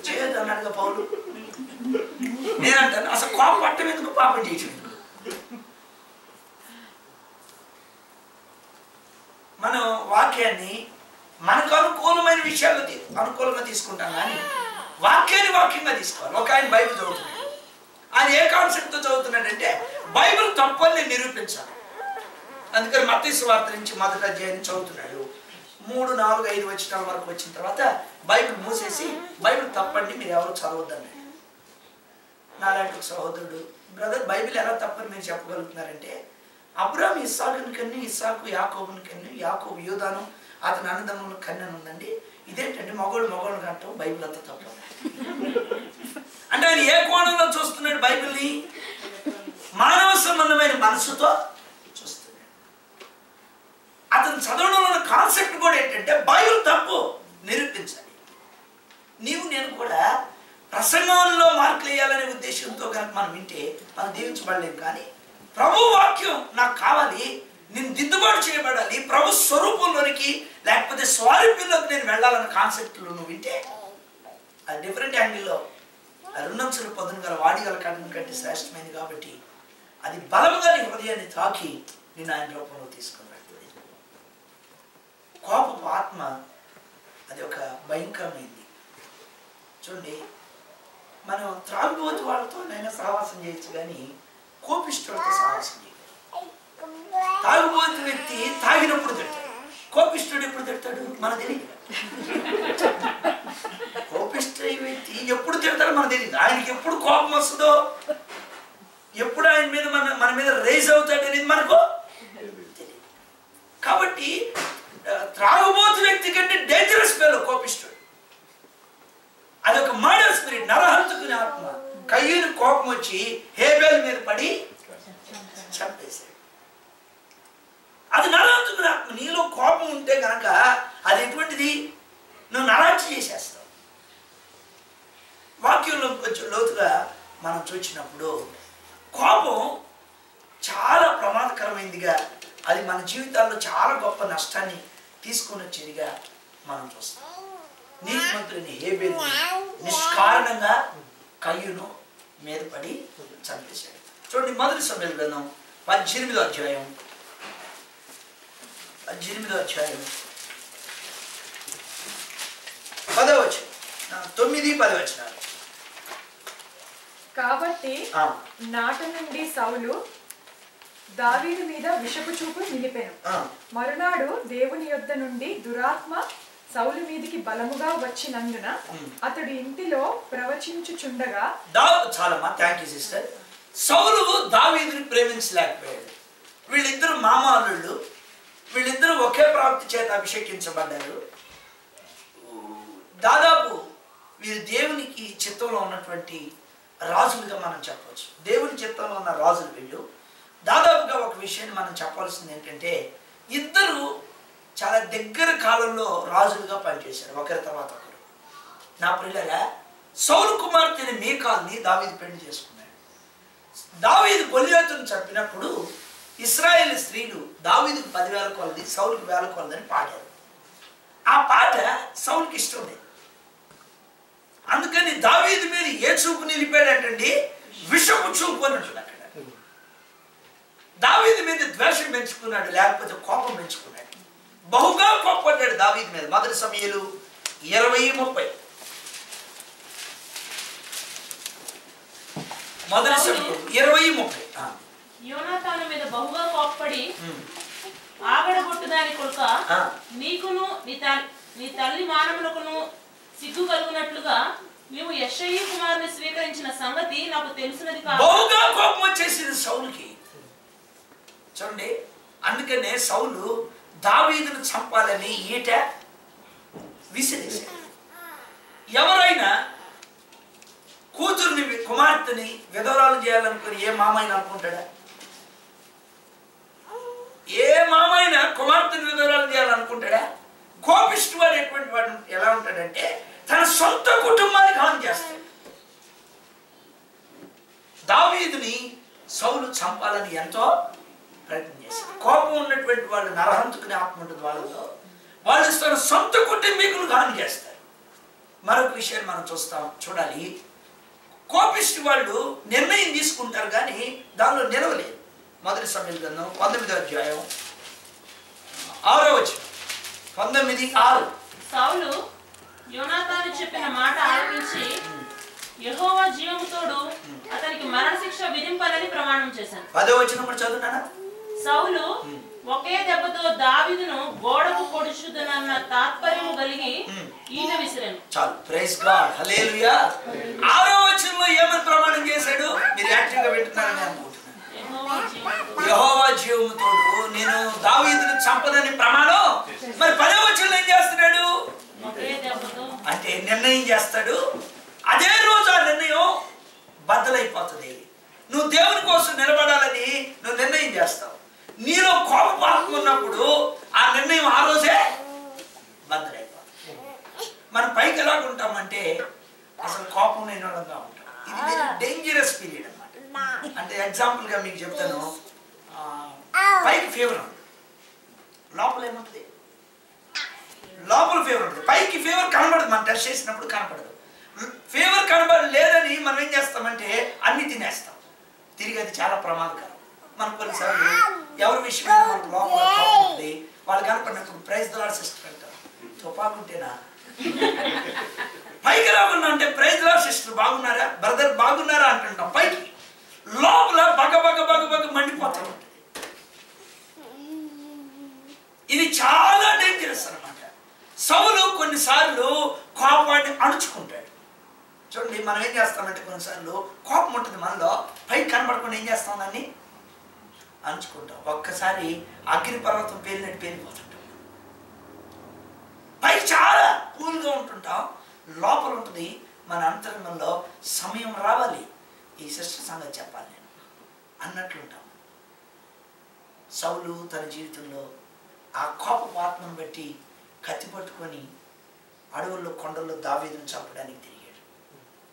చేయొద్దు అన్నాడుగా పౌలు. నేనంటాను అసలు కోపం పట్టం ఎందుకు, పాపం చేయటం ఎందుకు? మనం వాక్యాన్ని మనకు అనుకూలమైన విషయాలు అనుకూలంగా తీసుకుంటాం, కానీ వాక్యాన్ని వాక్యంగా తీసుకోవాలి. ఒక ఆయన బైబిల్ చదువుతున్నాడు, ఆయన ఏ కాన్సెప్ట్తో చదువుతున్నాడంటే బైబిల్ తప్పని నిరూపించాలి. అందుకని మత్తయి సువార్త నుంచి మొదటి అధ్యాయాన్ని చదువుతున్నాడు. 3, 4, 5 వచనాల వరకు వచ్చిన తర్వాత బైబిల్ మూసేసి బైబిల్ తప్పండి, మీరు ఎవరు చదవద్దన్నాడు. నాలాంటి ఒక సహోదరుడు, బ్రదర్ బైబిల్ ఎలా తప్పని మీరు చెప్పగలుగుతున్నారంటే, అబ్రాహాము ఇస్సాకుని కన్ను, ఇస్సాకు యాకోబుని కన్ను, యాకోబు యూదాను అతని అన్నదమ్ముల కన్ను ఉందండి. ఇదేంటంటే మగోళ్ళు కంటాం, బైబిల్ అంతా తప్ప. అంటే ఆయన ఏ కోణంలో చూస్తున్నాడు బైబిల్ని? మానవ సంబంధమైన మనసుతో చూస్తున్నాడు. అతను చదవడంలో ఉన్న కాన్సెప్ట్ కూడా ఏంటంటే బైబిల్ తప్పు నిరూపించాలి. నీవు నేను కూడా ప్రసంగంలో మార్కులు వేయాలనే ఉద్దేశంతో కనుక మనం వింటే మనం దీవించబడలేము. కానీ ప్రభు వాక్యం నాకు కావాలి, నేను దిద్దుబాటు చేయబడాలి, ప్రభు స్వరూపంలోనికి లేకపోతే స్వారూప్యంలోకి నేను వెళ్ళాలన్న కాన్సెప్ట్లో నువ్వు వింటే అది డిఫరెంట్ యాంగిల్లో రెండంచుల పదును గల వాడిగల కఠిన కంటే శ్రేష్టమైనది. కాబట్టి అది బలంగా నీ హృదయాన్ని తాకి నేను ఆయన రూపంలో తీసుకుని వెళ్తుంది. కోపపు ఆత్మ అది ఒక భయంకరమైంది. చూడండి, మనం త్రాగుబోతు వాళ్ళతో నైనా సహవాసం చేయొచ్చు, కానీ కోపిష్ఠులతో సహవాసం చేయదు. తాగుబోతు వ్యక్తి తాగినప్పుడు తిడతాడు, కోపిష్ఠుడు ఎప్పుడు తిడతాడు మనకు తెలియదు. కోపిష్ఠ వ్యక్తి ఎప్పుడు తిడతాడో మనకు తెలియదు. ఆయనకి ఎప్పుడు కోపం వస్తుందో, ఎప్పుడు ఆయన మీద మన మీద రేజ్ అవుతాడు అనేది మనకు తెలియదు. కాబట్టి త్రాగుబోతు వ్యక్తి కంటే డేంజరస్ పేరు కోపిష్ఠుడు. అదొక మర్డర్ స్పిరిట్, నరహంతుకునే ఆత్మ. కయ్యూని కోపం వచ్చి హేబేల్ మీద పడి చంపేశాడు. అది నరహంతుకునే ఆత్మ. నీలో కోపం ఉంటే కనుక అది ఎటువంటిది? నువ్వు నరహత్య చేసేస్తావు. వాక్యంలో కొంచెం లోతుగా మనం చూసినప్పుడు కోపం చాలా ప్రమాదకరమైనదిగా, అది మన జీవితాల్లో చాలా గొప్ప నష్టాన్ని తీసుకొని వచ్చేదిగా మనం చూస్తాం. నీతిమంతుని హేబేలుని నిష్కారణంగా కయ్యూను మీద పడి చంపేశాడు. చూడండి, మొదటి సమూయేలు గ్రంథం 18వ అధ్యాయం 10వ వచనం, 9, 10 వచనాలు. కాబట్టి నాట నుండి సౌలు దావీదు మీద విషపు చూపు నిలిపెను. మరునాడు దేవుని యొద్ద నుండి దురాత్మ సౌలు మీదికి బలముగా వచ్చినందున అతడు ఇంటిలో ప్రవచించుచుండగా, చాలమ్మా, థ్యాంక్ యూ సిస్టర్. సౌలు దావీదుని ప్రేమించలేకపోయాడు. వీళ్ళిద్దరు మామాలుళ్ళు, వీళ్ళిద్దరూ ఒకే ప్రవక్త చేత అభిషేకించబడ్డారు. దాదాపు వీరు దేవునికి చిత్తంలో ఉన్నటువంటి రాజులుగా మనం చెప్పవచ్చు. దేవుని చిత్తంలో ఉన్న రాజులు వీళ్ళు. దాదాపుగా ఒక విషయాన్ని మనం చెప్పాల్సింది ఏంటంటే, ఇద్దరు చాలా దగ్గర కాలంలో రాజులుగా పనిచేశారు, ఒకరి తర్వాత ఒకరు. నా ప్రియులారా, సౌలు కుమార్తెని మీకాల్ని దావీదు పెళ్లి చేసుకున్నాడు. దావీదు గొల్లియాతును చంపినప్పుడు ఇశ్రాయేలు స్త్రీలు దావీదుకు 10,000 కొలది, సౌలుకు 1,000 కొలదని పాడారు. ఆ పాట సౌలుకి ఇష్టం లేదు. అందుకని దావీదు మీద ఏ చూపు నిలిపాడంటండి? విషపు చూపు అని అంటున్నాడు. అక్కడ దావీదు మీద ద్వేషం పెంచుకున్నాడు, లేకపోతే కోపం పెంచుకున్నాడు. బహుగా కోప్పడ్డాడు దావీదు మీద. మొదటి సమూయేలు 20:30. మొదటి సమూయేలు 20:30. యోనాతాను మీద బహుగా కోప్పడి, ఆగడగొట్టు దాని కొడుక, నీకును నీ తల్లి మానవులకును సిగ్గు కలుగునట్లుగా మేము యెష్షయి కుమారుని స్వీకరించిన సంగతి నాకు తెలిసినది కాదు. బహుగా కోపం వచ్చేసింది సౌలుకి. చూడండి, అందుకనే సౌలు దావీదును చంపాలని ఈట విసిరేశాడు. ఎవరైనా కూతుర్ని, కుమార్తెని విధవరాలు చేయాలనుకుని ఏ మామైనా అనుకుంటాడా? ఏ మామైనా కుమార్తెని విధవరాలు చేయాలనుకుంటాడా? కోపిష్టి వాడు ఎటువంటి వాడు ఎలా ఉంటాడంటే తన సొంత కుటుంబానికి హాని చేస్తాడు. దావీదుని సౌలు చంపాలని ఎంతో ప్రయత్నం చేశారు. కోపం ఉన్నటువంటి వాళ్ళు, నరహంతుకునే ఆత్మ ఉంటుంది వాళ్ళలో, వాళ్ళు తన సొంత కుటుంబీకులు హాని చేస్తారు. మరొక విషయాన్ని మనం చూడాలి. కోపిష్టి వాళ్ళు నిర్ణయం తీసుకుంటారు, కానీ దానిలో నిలవలేదు. మొదటి సమూయేలు గ్రంథం 19వ అధ్యాయం 6వ వచనం 19:6. సౌలు యోనాతాను చెప్పిన మాట ఆలకించి యెహోవా జీవముతోడు అతనికి మరణశిక్ష విధింపాలని ప్రమాణం చేశాను. 10వ వచనం కూడా చదువునానా? సౌలు ఒకే దెబ్బతో దావీదును గోడకు పొడుచుదనన్న తాత్పర్యము కలిగి ఈట విసిరాను. చాలు. Praise God. హల్లెలూయా. 6వ వచనంలో ఏమని ప్రమాణం చేశాడు? మీరు యాక్టివ్గా వింటున్నారని అనుకుంటున్నాను. యెహోవా జీవముతోడు నేను దావీదును చంపనని ప్రమాణం. మరి 10వ వచనంలో ఏం చేస్తున్నాడు అంటే నిర్ణయం చేస్తాడు. అదే రోజు ఆ నిర్ణయం బద్దలైపోతుంది. నువ్వు దేవుని కోసం నిలబడాలని నువ్వు నిర్ణయం చేస్తావు. నీలో కోపం ఉన్నప్పుడు ఆ నిర్ణయం ఆ రోజే బద్దలైపోతుంది. మనం పైకి ఎలాగుంటామంటే అసలు కోపం లేని వాళ్ళగా ఉంటాం. ఇది వెరీ డేంజరస్ పీరియడ్ అన్నమాట. అంటే ఎగ్జాంపుల్గా మీకు చెప్తాను. పైకి ఫీవర్ ఉంది, లోపల ఏముంటుంది? లోపల ఫీవర్ ఉంటుంది, పైకి ఫీవర్ కనబడదు. మనం టెస్ట్ చేసినప్పుడు కనపడదు. ఫీవర్ కనబడలేదని మనం ఏం చేస్తామంటే అన్ని తినేస్తాం. తిరిగి అది చాలా ప్రమాదకరం. మనం కొన్నిసార్లు ఎవరి విషయమైనా మనకు లోపల కోపం ఉంటుంది, వాళ్ళు కనపడినప్పుడు ప్రైజ్ ద లార్డ్ సిస్టర్ అంటారు. తోపాకుంటేనా? పైకి రాకుండా అంటే ప్రైజ్ ద లార్డ్ సిస్టర్ బాగున్నారా, బ్రదర్ బాగున్నారా అంటుంటాం. పైకి లోపల బగ బగ బగ బగ మండిపోతూ ఉంటుంది. ఇది చాలా డేంజరస్ అన్నమాట. సౌలు కొన్నిసార్లు కోపాన్ని అణుచుకుంటాడు. చూడండి, మనం ఏం చేస్తామంటే కొన్నిసార్లు కోపం ఉంటుంది మనలో, పైకి కనబడకుండా ఏం చేస్తాం, దాన్ని అణుచుకుంటాం. ఒక్కసారి అగ్ని పర్వతం పేలినట్టు పేలిపోతుంటాం. పైకి చాలా కూల్గా ఉంటుంటాం, లోపల ఉంటుంది మన అంతరంగంలో సమయం రావాలి ఈ సిస్టర్ సంగతి చెప్పాలి నేను అన్నట్లుంటాం. సౌలు తన జీవితంలో ఆ కోపపు ఆత్మను బట్టి కత్తి పట్టుకొని అడవుల్లో కొండల్లో దావీదును చంపడానికి తిరిగాడు.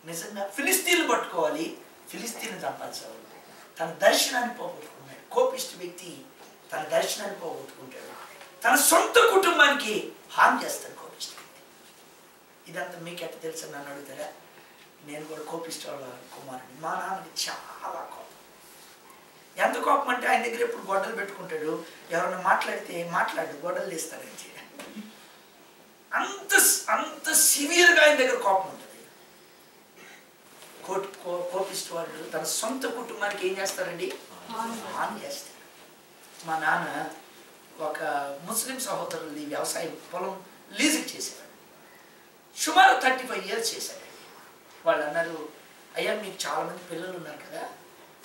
నిజంగా ఫిలిస్తీన్లు పట్టుకోవాలి, ఫిలిస్తీన్లు చంపాలి. సౌలు తన దర్శనాన్ని పోగొట్టుకున్నాడు. కోపిష్టి వ్యక్తి తన దర్శనాన్ని పోగొట్టుకుంటాడు. తన సొంత కుటుంబానికి హాని చేస్తాడు కోపిష్టి వ్యక్తి. ఇదంతా మీకు ఎట్లా తెలుసు నన్ను అడుగుతారా? నేను కూడా కోపిష్టి వాళ్ళ కుమారుడిని. మా నాన్నకి చాలా కోపం. ఎంత కోపం అంటే ఆయన దగ్గర ఎప్పుడు గొడ్డలు పెట్టుకుంటాడు. ఎవరైనా మాట్లాడితే మాట్లాడు, గొడ్డలు తీస్తాడు. అంత అంత సివియర్గా ఆయన దగ్గర కోపం ఉంటుంది. కోపిష్టి వాళ్ళు తన సొంత కుటుంబానికి ఏం చేస్తారండి? హాని చేస్తారు. మా నాన్న ఒక ముస్లిం సహోదరులది వ్యవసాయం పొలం లీజుకి చేసేవాడు. సుమారు 35 years చేశాడు. వాళ్ళు అన్నారు, అయ్యా మీకు చాలామంది పిల్లలు ఉన్నారు కదా,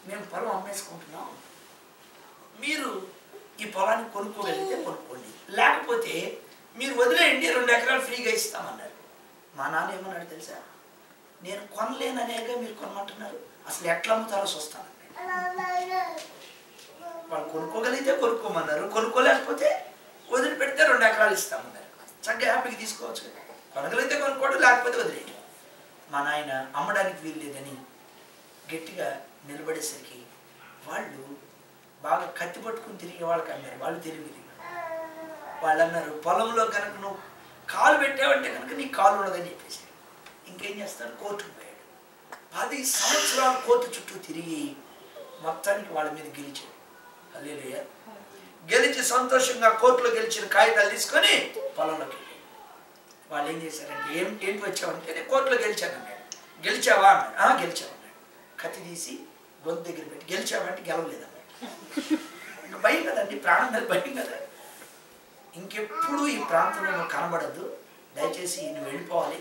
మేము పొలం అమ్మేసుకుంటున్నాం, మీరు ఈ పొలాన్ని కొనుక్కోగలిగితే కొనుక్కోండి, లేకపోతే మీరు వదిలేయండి, 2 acres ఫ్రీగా ఇస్తామన్నారు. మా నాన్న ఏమన్నాడు తెలుసా? నేను కొనలేననేగా మీరు కొనమంటున్నారు, అసలు ఎట్లా అమ్ముతారో చూస్తాను. వాళ్ళు కొనుక్కోగలిగితే కొనుక్కోమన్నారు, కొనుక్కోలేకపోతే వదిలిపెడితే 2 acres ఇస్తామన్నారు. చక్కగా హ్యాపీగా తీసుకోవచ్చు కదా. కొనగలిగితే కొనుక్కోవడం, లేకపోతే వదిలేయడం. మా నాయన అమ్మడానికి వీలు లేదని గట్టిగా నిలబడేసరికి వాళ్ళు బాగా కత్తి పట్టుకుని తిరిగే వాళ్ళకి అన్నారు. వాళ్ళు తెలివి వాళ్ళు అన్నారు, పొలంలో కనుక నువ్వు కాలు పెట్టావంటే కనుక నీ కాలు ఉండదని చెప్పేసి ఇంకేం చేస్తాడు, కోర్టుకు పోయాడు. 10 సంవత్సరాలు కోర్టు చుట్టూ తిరిగి మొత్తానికి వాళ్ళ మీద గెలిచాడు. హల్లెలూయా. గెలిచి సంతోషంగా కోర్టులో గెలిచిన కాగితాలు తీసుకొని పొలంలోకి వెళ్ళాడు. వాళ్ళు ఏం చేశారంటే, ఏంటి వచ్చావంటే నేను కోర్టులో గెలిచాను అన్నాడు. గెలిచావా అన్నాడు. గెలిచావు అన్నాడు. కత్తి తీసి గొంతు దగ్గర పెట్టి గెలిచావంటే గెలవలేదన్నాడు. ఇంకా భయం కదండి, ప్రాణం మీద భయం కదా. ఇంకెప్పుడు ఈ ప్రాంతంలో నువ్వు కనబడద్దు, దయచేసి నువ్వు వెళ్ళిపోవాలి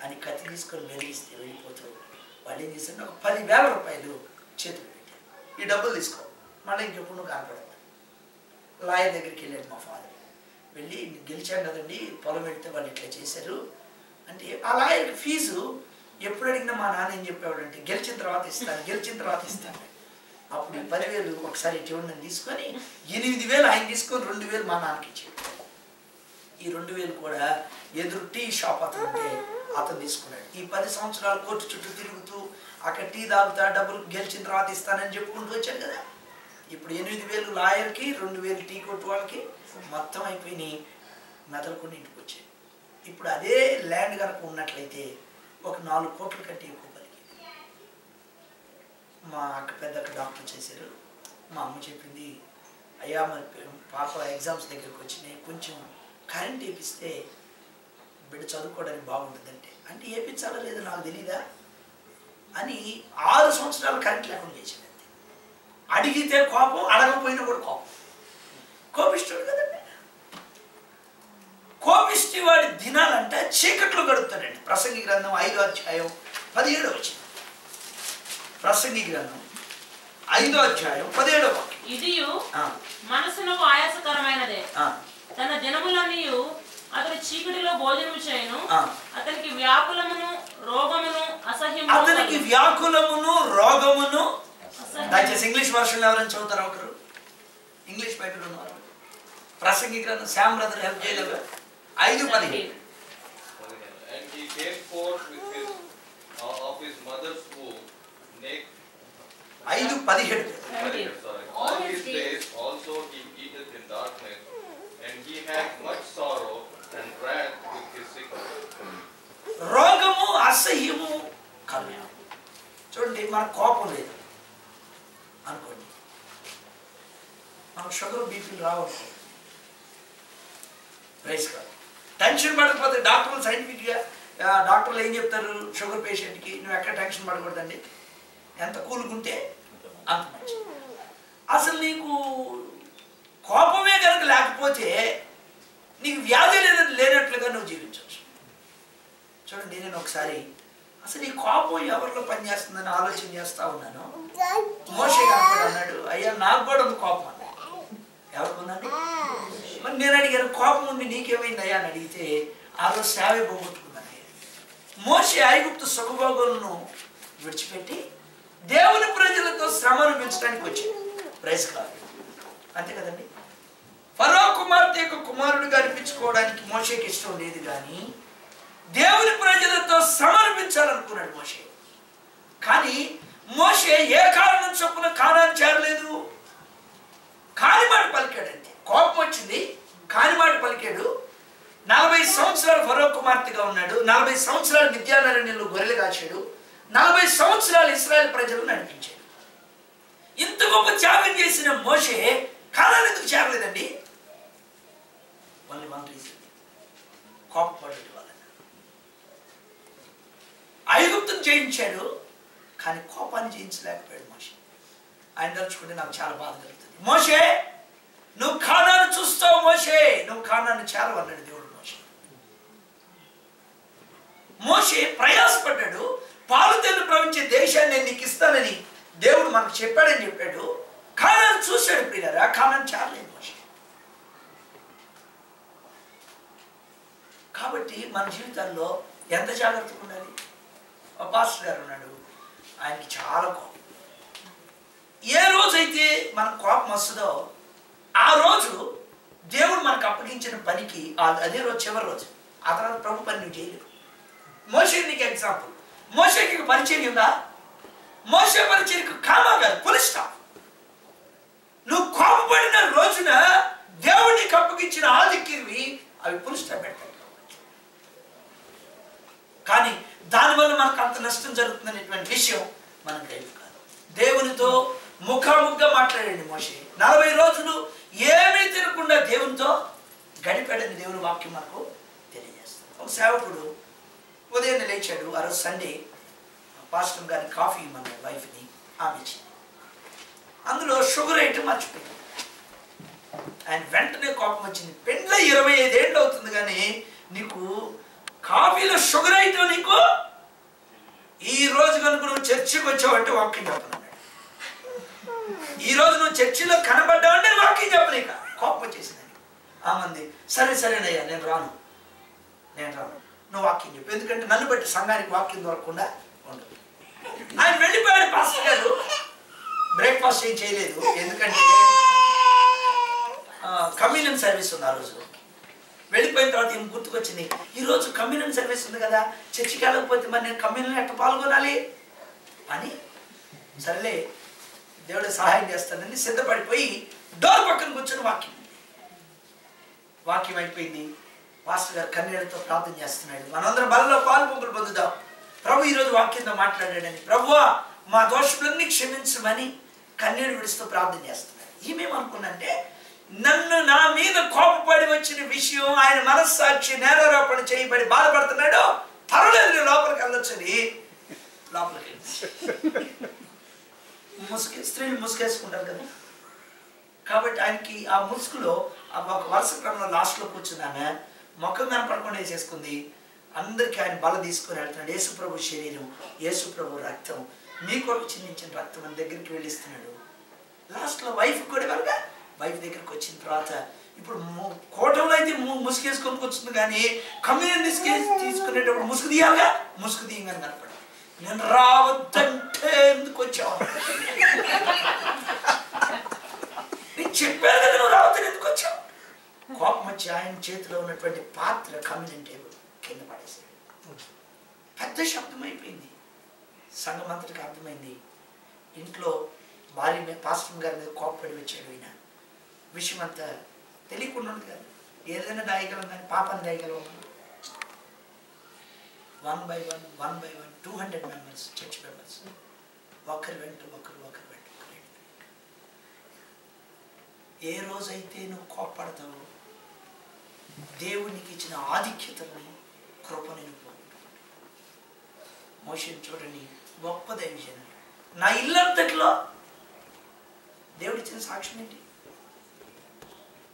అని కత్తి తీసుకొని వెలిగిస్తే వెళ్ళిపోతూ వాళ్ళు ఏం చేశారు, ఒక 10,000 రూపాయలు చేతులు పెట్టారు. ఈ డబ్బులు తీసుకో, మళ్ళీ ఇంకెప్పుడు నువ్వు కనపడదు. లాయర్ దగ్గరికి వెళ్ళాడు మా ఫాదర్. వెళ్ళి గెలిచాం కదండి, పొలం పెడితే వాళ్ళు ఇట్లా చేశారు అంటే, ఆ లాయర్కి ఫీజు ఎప్పుడు అడిగినా మా నాన్న ఏం చెప్పేవాడు అంటే, గెలిచిన తర్వాత ఇస్తాను, గెలిచిన తర్వాత ఇస్తాను. అప్పుడు 10,000 ఒకసారి ఇటువంటి తీసుకొని 8,000 ఆయన తీసుకొని 2,000 మా నాన్నకి ఇచ్చాడు. ఈ 2,000 కూడా ఎదురు టీ షాప్ అతను ఉంటే అతను తీసుకున్నాడు. ఈ 10 సంవత్సరాలు కోర్టు చుట్టూ తిరుగుతూ అక్కడ టీ తాగుతా, డబ్బులు గెలిచిన తర్వాత ఇస్తానని చెప్పుకుంటూ వచ్చాడు కదా. ఇప్పుడు 8,000 లాయర్కి, 2,000 టీ కొట్టు వాళ్ళకి మొత్తం అయిపోయి మెదలుకొని ఇంటికి వచ్చాడు. ఇప్పుడు అదే ల్యాండ్ కనుక ఉన్నట్లయితే ఒక 4 కోట్ల కంటే ఎక్కువ కలిగింది. మా అక్క పెద్ద డాక్టర్ చేశారు. మా అమ్మ చెప్పింది, అయ్యా మరి పాప ఎగ్జామ్స్ దగ్గరికి వచ్చినాయి, కొంచెం కరెంట్ వేపిస్తే బిడ్డ చదువుకోవడానికి బాగుంటుందంటే, అంటే వేపించాలో లేదో నాకు తెలీదా అని 6 సంవత్సరాలు కరెంట్ లేకుండా చేసింది. అడిగితే కోపం, అడగకపోయినా కూడా కోపం. కోపిష్టుడు కదండి. కోపిష్టి వాడి దినాలంటే చీకట్లో గడుపుతాడండి. ప్రసంగి గ్రంథం 5వ అధ్యాయం 17వ వచనం. ప్రసంగి గ్రంథం 5వ అధ్యాయం 17వ వాక్యం. ఇదియు మనసునకు ఆయాసకరమైనదే. తన దినములన్నీ అతని చీకటిలో భోజనం చేయను. అతనికి వ్యాకులమును రోగమును అసహ్యము. అతనికి వ్యాకులమును రోగమును. దయచేసి ఇంగ్లీష్ వర్షన్లో ఎవరైనా చదువుతారా ఒకరు? ఇంగ్లీష్ బైబిల్ ఉన్నారు. ప్రసంగి గ్రంథం శామ్ బ్రదర్ హెల్ప్ చేయగలరా? 5:15. And he came forth with his of his mother's womb naked. 5:17. All his days also he eateth in darkness, and he had much sorrow and wrath with his sickness. రోగము అసహ్యము కలుగు. చూడండి, మన కోపం లేదు అనుకోండి, మనకు sugar బీపీలు రావచ్చు. ప్రైస్ కాదు. టెన్షన్ పడకపోతే డాక్టర్లు సైంటిఫిక్గా డాక్టర్లు ఏం చెప్తారు? షుగర్ పేషెంట్కి నువ్వు ఎక్కడ టెన్షన్ పడకూడదండి, ఎంత కూలుకుంటే అంత మంచిది. అసలు నీకు కోపమే కనుక లేకపోతే నీకు వ్యాధి లేనట్లుగా నువ్వు జీవించవచ్చు. చూడండి, నేను ఒకసారి అసలు ఈ కోపం ఎవరిలో పనిచేస్తుందని ఆలోచన చేస్తా ఉన్నాను. మోషే గారు అన్నాడు, అయ్యా నాకు కూడా ఉంది కోపం అన్నాడు. ఎవరికి ఉందండి? మరి నేను అడిగాను, కోపం ఉండి నీకేమైంది అయ్యా అని అడిగితే, ఆ రోజు సేవే పోగొట్టుకున్నాను. మోషే ఐగుప్తు సుఖభోగులను విడిచిపెట్టి దేవుని ప్రజలతో శ్రమను పెంచడానికి వచ్చింది. ప్రైజ్ కాదు, అంతే కదండి. ఫరో కుమార్తె యొక్క కుమారుడిగా అనిపించుకోవడానికి మోషేకి ఇష్టం లేదు, కానీ దేవుని ప్రజలతో శ్రమను పెంచాలనుకున్నాడు మోషే. కానీ మోషే ఏ కారణం చొప్పున కానాను చేరలేదు. కానిమాట పలికాడు అంతే. కోపం వచ్చింది, కానిమాట పలికాడు. 40 సంవత్సరాలు ఫరో కుమార్తెగా ఉన్నాడు. 40 సంవత్సరాలు మిద్యానరణ్యంలో గొర్రెలు కాచాడు. 40 సంవత్సరాలు ఇశ్రాయేల్ ప్రజలు నడిపించాడు. ఇంత గొప్ప త్యాగం చేసిన మోషే కానాను ఎందుకు చేరలేదండి? One reason, కోపపడ్డాడు. ఐగుప్తును జయించాడు, కానీ కోపాన్ని జయించలేకపోయాడు మోషే. ఆయన తలుచుకుంటే నాకు చాలా బాధ కలుగుతుంది. మోషే, నువ్వు కానాను చూస్తావు, మోషే నువ్వు కానాను చేరవన్నాడు దేవుడు. మోషే ప్రయాసపడ్డాడు. పాలు తేనెలు ప్రవహించే దేశాన్ని నేను నీకు ఇస్తానని దేవుడు మనకు చెప్పాడని చెప్పాడు. కానాను చూశాడు ప్రియులారా, కానాను చేరలేదు మోషే. కాబట్టి మన జీవితాల్లో ఎంత జాగ్రత్తగా ఉండాలి. పాస్టర్ గారు ఉన్నాడు, ఆయనకి చాలా కోపం. ఏ రోజైతే మనకు కోపం వస్తుందో ఆ రోజు దేవుడు మనకు అప్పగించిన పనికి అదే రోజు చివరి రోజు. ఆ తర్వాత ప్రభు పని నువ్వు చేయలేవు. మోషే నీకు ఎగ్జాంపుల్. మోషేకి పరిచయం ఉందా? మోషే పరిచయకు కామా కాదు, ఫుల్ స్టాప్. నువ్వు కోపపడిన రోజున దేవుడు నీకు అప్పగించిన ఆధిక్యవి అవి ఫుల్ స్టాప్ పెట్టాలి. కానీ దానివల్ల మనకు అంత నష్టం జరుగుతుందనేటువంటి విషయం మనకు తెలియదు కాదు. దేవునితో ముఖాముఖిగా మాట్లాడండి మోషే. 40 రోజులు ఏమీ తినకుండా దేవునితో గడిపాడని దేవుని వాక్యం మనకు తెలియజేస్తుంది. ఒక సేవకుడు ఉదయం లేచాడు. ఆ రోజు సండే. పాస్టర్ గారిని కాఫీ ఇమ్మన్న వైఫ్ని, ఆమె ఇచ్చింది. అందులో షుగర్ ఐటమ్ మర్చిపోయింది. ఆయన వెంటనే కోపం వచ్చింది. పెండ్ల 25 ఏళ్ళు అవుతుంది, కానీ నీకు కాఫీలో షుగర్ ఐటమ్ నీకు ఈ రోజు కనుక నువ్వు చర్చికి వచ్చావంటే వాక్యం చెప్పను. ఈ రోజు నువ్వు చర్చిలో కనబడ్డావంటే వాక్యం చెప్పలేక కోపం వచ్చేసింది. ఆమంది, సరే సరేనయ్యా నేను రాను నువ్వు వాక్యం చెప్పు, ఎందుకంటే నన్ను బట్టి సంఘానికి వాక్యం దొరకకుండా ఉండదు. ఆయన వెళ్ళిపోయాడు. పాస్టర్ గారు బ్రేక్ఫాస్ట్ ఏం చేయలేదు, ఎందుకంటే కమ్యూనియన్ సర్వీస్ ఉంది ఆ రోజు. వెళ్ళిపోయిన తర్వాత ఏం గుర్తుకొచ్చింది, ఈరోజు కమ్యూనియన్ సర్వీస్ ఉంది కదా, చర్చికి వెళ్ళకపోతే మరి నేను కమ్యూనియన్ ఎట్లా పాల్గొనాలి అని, సరేలే దేవుడు సహాయం చేస్తానని సిద్ధపడిపోయి డోర్ పక్కన కూర్చొని వాక్యం అయిపోయింది. పాస్టర్ గారు కన్నీళ్లతో ప్రార్థన చేస్తున్నాడు. మనందరం బలలో పాలు పంపులు పొందుదాం. ప్రభు ఈరోజు వాక్యంతో మాట్లాడాడని, ప్రభువా మా దోషములన్నీ క్షమించమని కన్నీరు విడుస్తూ ప్రార్థన చేస్తున్నాడు. ఈమెమనుకున్నంటే నన్ను నా మీద కోపపడి వచ్చిన విషయం ఆయన మనస్సాక్షి నేరారోపణ చేయబడి బాధపడుతున్నాడు, పర్వాలేదు నేను లోపలికి వెళ్ళొచ్చని లోపలికి స్త్రీలు ముసుగేసుకుంటారు కదా. కాబట్టి ఆయనకి ఆ ముసుగులో ఒక వరుస క్రమంలో లాస్ట్లో కూర్చున్నాను, ముఖం కనపడకుండా వేసేసుకుంది. అందరికీ ఆయన బల తీసుకొని వెళ్తున్నాడు. యేసుప్రభు శరీరం, యేసుప్రభు రక్తం, మీ కొరకు చిందించిన రక్తం అని దగ్గరికి వెళ్ళిస్తున్నాడు. లాస్ట్లో వైఫ్ కూడా కనుక వైఫ్ దగ్గరికి వచ్చిన తర్వాత ఇప్పుడు కోటంలో అయితే ముసుగేసుకొని కూర్చుంది, కానీ కమ్యూనియన్ తీసుకునేటప్పుడు ముసుగు తీయాలిగా, ముసుగు తీయగానే కనపడ. నేను రావద్దంటే ఎందుకు వచ్చావు, నేను చెప్పాను కదా నువ్వు రావద్దని ఎందుకు వచ్చావు. కోపం వచ్చి ఆయన చేతిలో ఉన్నటువంటి పాత్ర కమ్యూనియన్ టేబుల్ కింద పడేసాడు. పెద్ద శబ్దం అయిపోయింది. సంఘం అంతటికి అర్థమైంది. ఇంట్లో భార్య మీద పాస్టర్ గారి మీద కోపపడి వచ్చాడు ఈయన. విషయం అంతా తెలియకుండా ఉంది కదా. ఏదైనా దాయగలం కానీ పాపాన్ని దాయగలం. 1 by 1 200 మెంబర్స్, చర్చ్ మెంబర్స్, ఒకరు వెంట ఒకరు. ఏ రోజైతే నువ్వు కోపడతావో దేవునికి ఇచ్చిన ఆధిక్యతని కృపని నువ్వు మోషన్ చూడండి, గొప్ప దైవజనం. నా ఇల్లంతట్లో దేవుడు ఇచ్చిన సాక్ష్యం ఏంటి?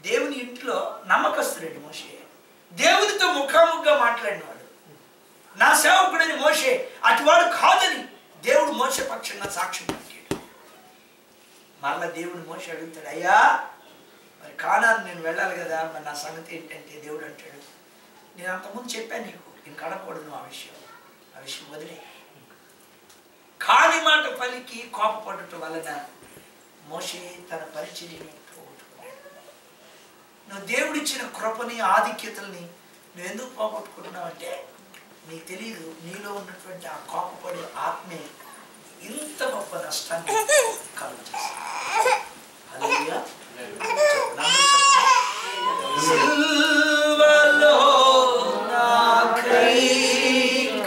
దేవుని ఇంట్లో నమ్మకస్తుడండి మోషే, దేవునితో ముఖాముఖిగా మాట్లాడినవాడు. నా సేవకుడని మోషే అటువాడు కాదని దేవుడు మోషే పక్షంగా సాక్ష్యం పెట్టాడు. మరలా దేవుడు మోషే అడుగుతాడు, అయ్యా మరి కానాను నేను వెళ్ళాలి కదా, మరి నా సంగతి ఏంటంటే దేవుడు అంటాడు, నేను అంతకుముందు చెప్పాను నీకు, నేను కడకూడదు ఆ విషయం వదిలే. కాని మాట పలికి కోపపడటం వలన మోషే తన పరిచర్యని పోగొట్టుకున్నాడు. నువ్వు దేవుడిచ్చిన కృపని ఆధిక్యతల్ని నువ్వు ఎందుకు పోగొట్టుకుంటున్నావు అంటే నీకు తెలియదు, నీలో ఉన్నటువంటి ఆ కోపపడే ఆత్మే ఇంత గొప్ప నష్టాన్ని కలుగజేస్తుంది. హల్లెలూయా. సిల్వలో నాకై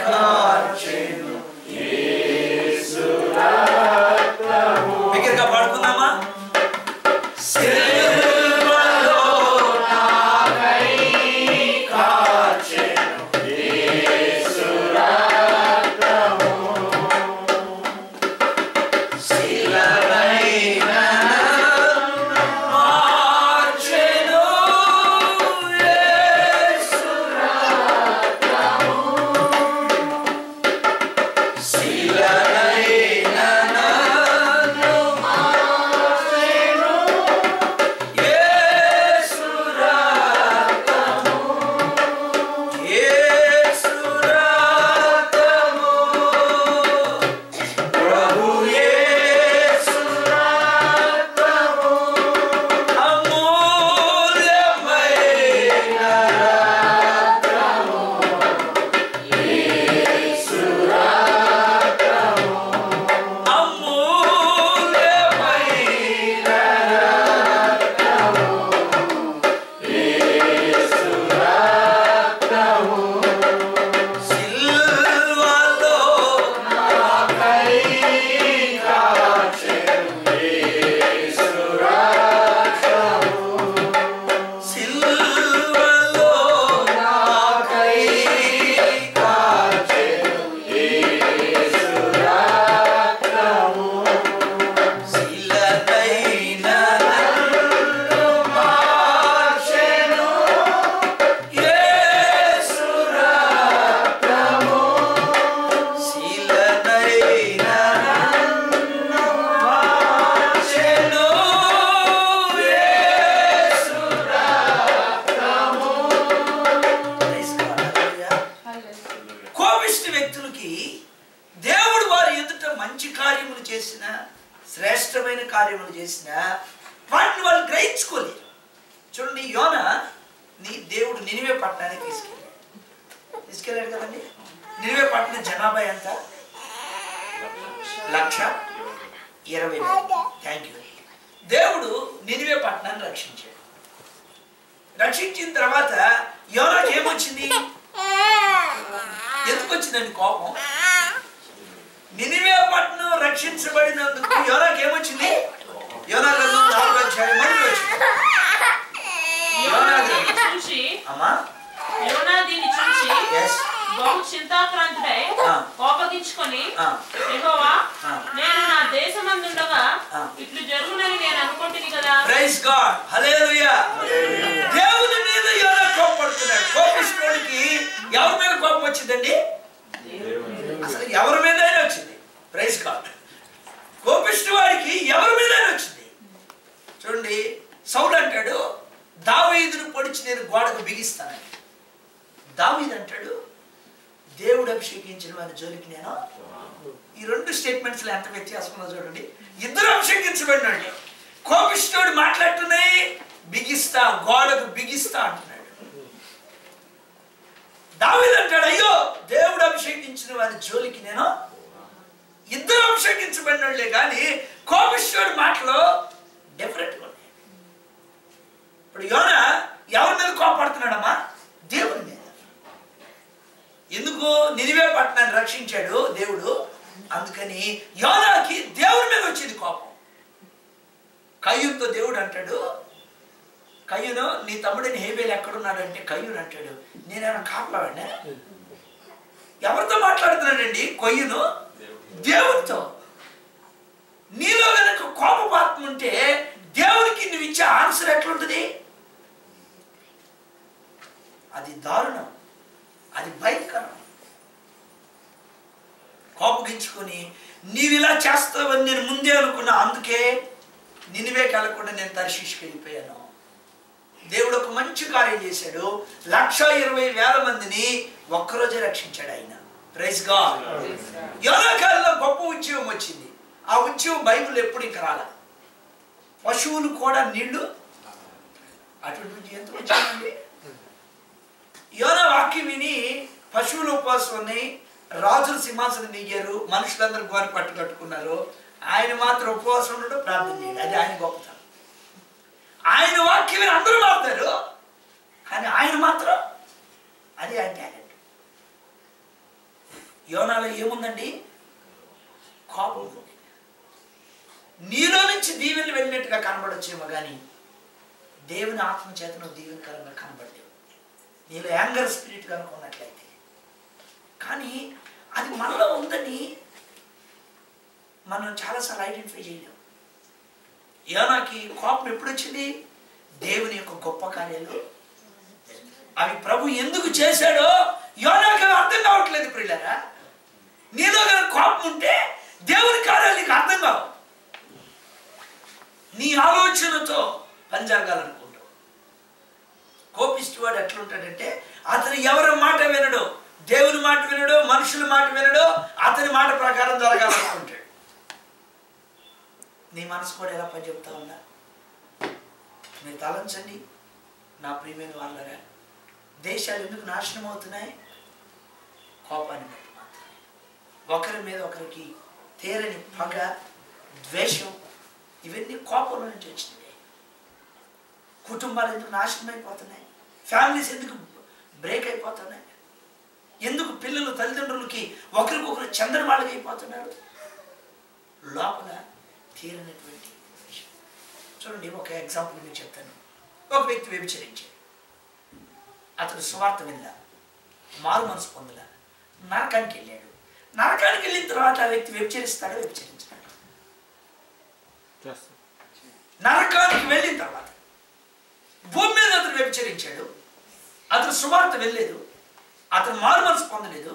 కార్చెను యేసు రక్తము. బిగ్గరగా పాడుకుందామా? సిల్వలో నాకై కార్చెను యేసు రక్తము, శిలవైన శ్రేష్టమైన కార్యములు చేసిన వాటిని వాళ్ళు గ్రహించుకోలేరు. చూడండి, యోనా నీ దేవుడు నినివే పట్టణానికి తీసుకెళ్ళాడు కదండి. నినివే పట్టణం జనాభా ఎంత? 1,20,000. Thank you. దేవుడు నినివే పట్టణాన్ని రక్షించాడు. రక్షించిన తర్వాత యోనాకి ఏమొచ్చింది? ఎందుకు వచ్చిందండి కోపం? నినివే పట్టణం రక్షించబడినందుకు యోనాకి ఏమొచ్చింది? యోనా గ్రంథం 4వ అధ్యాయం 1వ వచనం. యోనా దీన్ని చూసి అమ్మా బహు చింతాక్రాంతుడై కోపగించుకొని యెహోవా నేను నా దేశమందుండగా ఇట్లు జరుగునని నేను అనుకుంటుని కదా. ప్రైజ్ గాడ్, హల్లెలూయా. దేవుని మీద యోనా కోపపడుతున్నాడు. కోపిష్ఠుడికి ఎవరి మీద కోపం వచ్చిందండి? అసలు ఎవరి మీద వచ్చింది? Praise God. కోపిష్ఠు వాడికి ఎవరి మీద వచ్చింది? చూడండి, సౌలు అంటాడు దావీదును పొడిచి నేను గోడకు బిగిస్తానని. దావీదు అంటాడు దేవుడు అభిషేకించిన వారి జోలికి నేను. ఈ రెండు స్టేట్మెంట్స్ లో ఎంత వ్యత్యాసం ఉందో చూడండి. ఇద్దరు అభిషేకించబడినాడు. కోపిష్ఠుడు మాట్లాడుతున్నాయి బిగిస్తా, గోడకు బిగిస్తా అంటున్నాడు. దావీదు అంటాడు అయ్యో దేవుడు అభిషేకించిన వారి జోలికి నేను. ఇద్దరు అభిషేకించబడినోళ్లే కానీ కోపిష్ఠుడి మాటలో డిఫరెంట్ గా ఉన్నాయి. ఇప్పుడు యోనా ఎవరి మీద కోపడుతున్నాడమ్మా? దేవుని మీద. ఎందుకు? నినివే పట్టణాన్ని రక్షించాడు దేవుడు. అందుకని యోనాకి దేవుని మీద వచ్చింది కోపం. కయ్యూనుతో దేవుడు అంటాడు, కయ్యూను నీ తమ్ముడిని హేబేలు ఎక్కడున్నాడు అంటే కయ్యూను అంటాడు నేనేమైనా కాపలావాడినా? ఎవరితో మాట్లాడుతున్నాడండి కయ్యూను? దేవుడితో. నీలో కనుక కోపపాతం ఉంటే దేవునికి నువ్వు ఇచ్చే ఆన్సర్ ఎట్లుంటుంది? అది దారుణం, అది భయంకరం. కోపగించుకొని నీవు ఇలా చేస్తావని నేను ముందే అనుకున్నా, అందుకే నినివే కలగకుండా నేను తర్షీష్కి వెళ్ళిపోయాను. దేవుడు ఒక మంచి కార్యం చేశాడు. 1,20,000 మందిని ఒక్కరోజే రక్షించాడు ఆయన. Praise God. యోనా కాలంలో గొప్ప ఉద్యమం వచ్చింది. ఆ ఉద్యమం బైబిల్ ఎప్పుడు ఇంకా రాల. పశువులు కూడా నీళ్లు అటువంటి ఎంత వచ్చిందండి. యోనా వాక్యం విని పశువులు ఉపవాసం ఉన్నాయి, రాజులు సింహాసనం దిగారు, మనుషులందరూ గోరి పట్టు కట్టుకున్నారు. ఆయన మాత్రం ఉపవాసం ఉండడు, ప్రార్థన చేయడు. అది ఆయన గొప్పతనం. ఆయన వాక్యం విని అందరూ మారుతారు, కానీ ఆయన మాత్రం అది ఆయన టాలెంట్. యోనాలో ఏముందండి? కోపం. నీలో నుంచి దీవెనలు వెళ్ళినట్టుగా కనబడొచ్చేమో కానీ దేవుని ఆత్మ చేతను దీవెనకరంగా కనబడలేవు. నీలో యాంగర్ స్పిరిట్ కనుక ఉన్నట్లయితే. కానీ అది మనలో ఉందని మనం చాలాసార్లు ఐడెంటిఫై చేయలేము. యోనాకి కోపం ఎప్పుడు వచ్చింది? దేవుని యొక్క గొప్ప కార్యాలు అవి ప్రభు ఎందుకు చేశాడో యోనాకి అర్థం కావట్లేదు. ప్రియులారా, నీలో కనుక కోపం ఉంటే దేవుని కార్యాలు నీకు అర్థం కావు. నీ ఆలోచనతో పని జరగాలనుకుంటావు. కోపిష్టివాడు ఎట్లుంటాడంటే అతను ఎవరి మాట వినడో, దేవుని మాట వినడో, మనుషుల మాట వినడో, అతని మాట ప్రకారం జరగాలనుకుంటాడు. నీ మనసు కూడా ఎలా పని చెప్తా ఉందా? మీరు తలంచండి నా ప్రియమైన వాళ్ళరా. దేశాలు ఎందుకు నాశనం అవుతున్నాయి? కోపాన్ని బట్టి మాత్రమే. ఒకరి మీద ఒకరికి తీరని పగ, ద్వేషం, ఇవన్నీ కోపంలో నుంచి వచ్చినాయి. కుటుంబాలు ఎందుకు నాశనం అయిపోతున్నాయి? ఫ్యామిలీస్ ఎందుకు బ్రేక్ అయిపోతున్నాయి? ఎందుకు పిల్లలు తల్లిదండ్రులకి ఒకరికొకరు చంద్ర వాళ్ళకి అయిపోతున్నారు? లోపల తీరనటువంటి విషయం. చూడండి, ఒక ఎగ్జాంపుల్ మీకు చెప్తాను. ఒక వ్యక్తి వ్యభిచరించాడు. అతడు సువార్త వినలా, మారు మనసు పొందలా, నరకానికి వెళ్ళాడు. నరకానికి వెళ్ళిన తర్వాత ఆ వ్యక్తి వ్యభిచరిస్తాడు, వ్యభిచరించాడు. నరకానికి వెళ్ళిన తర్వాత భూమి మీద అతను వ్యభిచరించాడు. అతను సువార్త వెళ్ళలేదు, అతను మారు మనసు పొందలేదు,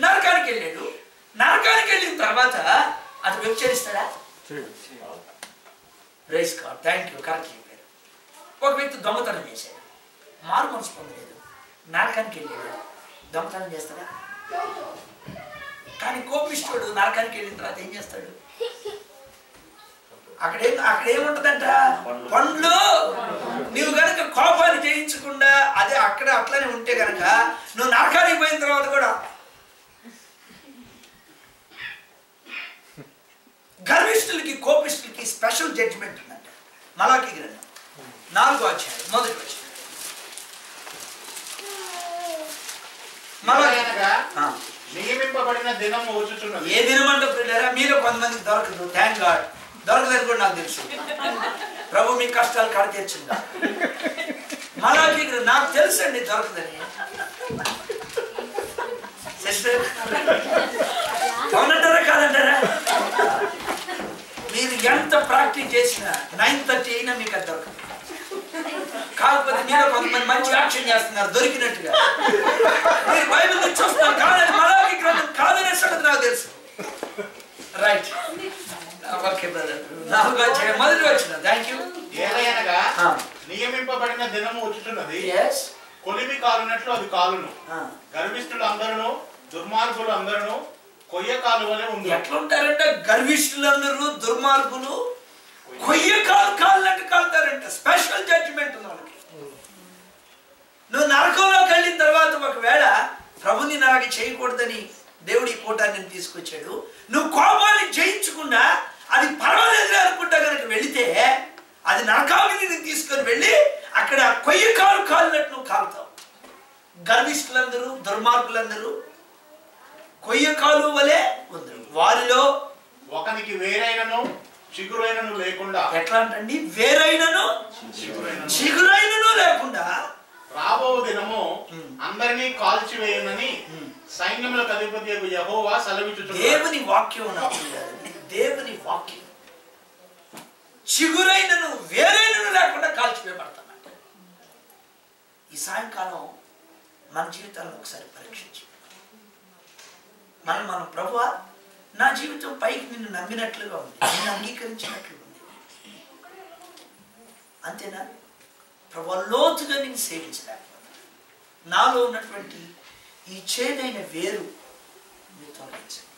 నరకానికి వెళ్ళాడు. నరకానికి వెళ్ళిన తర్వాత అతను వ్యభిచరిస్తాడా? Praise god, thank you, correct చెప్పారు. ఒక వ్యక్తి దొంగతనం చేశాడు, మారు మనసు పొందలేదు, నరకానికి వెళ్ళాడు. దొంగతనం చేస్తాడా? కానీ కోపిష్ఠుడు నరకానికి వెళ్ళిన తర్వాత ఏం చేస్తాడు? అక్కడేముంటదంట? పండ్లు. నువ్వు కనుక కోపాన్ని జయించకుండా అదే అక్కడ అట్లనే ఉంటే కనుక నువ్వు నరకానికి పోయిన తర్వాత కూడా గర్విష్ఠులకి కోపిష్ఠులకి స్పెషల్ జడ్జిమెంట్ ఉందంట. మలాకి గ్రంథం 4వ అధ్యాయం 1వ వచనం. నియమింపబడిన దినము వచ్చుచున్నది. ఏ దినం అంటే ప్రియులారా, మీరు కొంతమందికి దొరకదు. థ్యాంక్ గాడ్ దొరకదని కూడా నాకు తెలుసు. ప్రభు మీ కష్టాలు కాడ తీర్చుగా. మలాకి నాకు తెలుసు అండి దొరకదని. సిస్టర్ అవునంటారా కాదంటారా? మీరు ఎంత ప్రాక్టీస్ చేసినా 9:30 అయినా మీకు అది దొరకదు. కాకపోతే మీరు కొంతమంది మంచి యాక్షన్ చేస్తున్నారు దొరికినట్టుగా. మీరు బైబిల్ నుంచి చూస్తున్నారు కాదని, మలాకి గ్రంథం కాదనే సంగతి నాకు తెలుసు. Right, okay brother. 4వ అధ్యాయం మొదటి వచనం. Thank you. ఏలయనగా నియమింపబడిన దినము వచ్చుచున్నది, కొలిమి కాలునట్లు అది కాలును. గర్విష్ఠులు అందరూ దుర్మార్గులు అందరూ కొయ్య కాలు వలె ఉంది. ఎట్లా ఉంటారంటే గర్విష్ఠులందరూ దుర్మార్గులు కొయ్య కాలు కాలినట్టు కాలుతారంట. స్పెషల్ జడ్జిమెంట్ ఉంది వాళ్ళకి. నువ్వు నరకంలోకి వెళ్ళిన తర్వాత ఒకవేళ ప్రభుని నరక చేయకూడదని దేవుడి కూటాన్ని తీసుకొచ్చాడు, నువ్వు కోపాన్ని జయించకుండా అది పర్వాలేదు అనుకుంటా కనుక వెళితే అది నరకాగ్ని తీసుకొని వెళ్ళి అక్కడ కొయ్య కాలు కాలినట్టు నువ్వు కాలుతావు. గర్విష్ఠులందరూ దుర్మార్గులందరూ కొయ్య కాలు వలె ఉంది, వారిలో ఒకనికి వేరైనను చిగురైనను లేకుండా. ఎట్లా అంటండి? వేరైనను చిగురైనను లేకుండా రాబో దినము అందరినీ కాల్చివేయునని సైన్యములకు అధిపతి యెహోవా సెలవిచ్చుచున్నాడు. దేవుని వాక్యం, దేవుని వాక్యం. చిగురైనను వేరైనను లేకుండా కాల్చివేయబడతామంట. ఈ సాయంకాలం మన జీవితాలను ఒకసారి పరీక్షించి మనం ప్రభువా నా జీవితం పైకి నిన్ను నమ్మినట్లుగా ఉంది, నిన్ను అంగీకరించినట్లు ఉంది, అంతేనా ప్రభువా? లోతుగా నేను సేవించలేకపోతే నాలో ఉన్నటువంటి ఈ చేదైన వేరు మీరు తొలగించండి.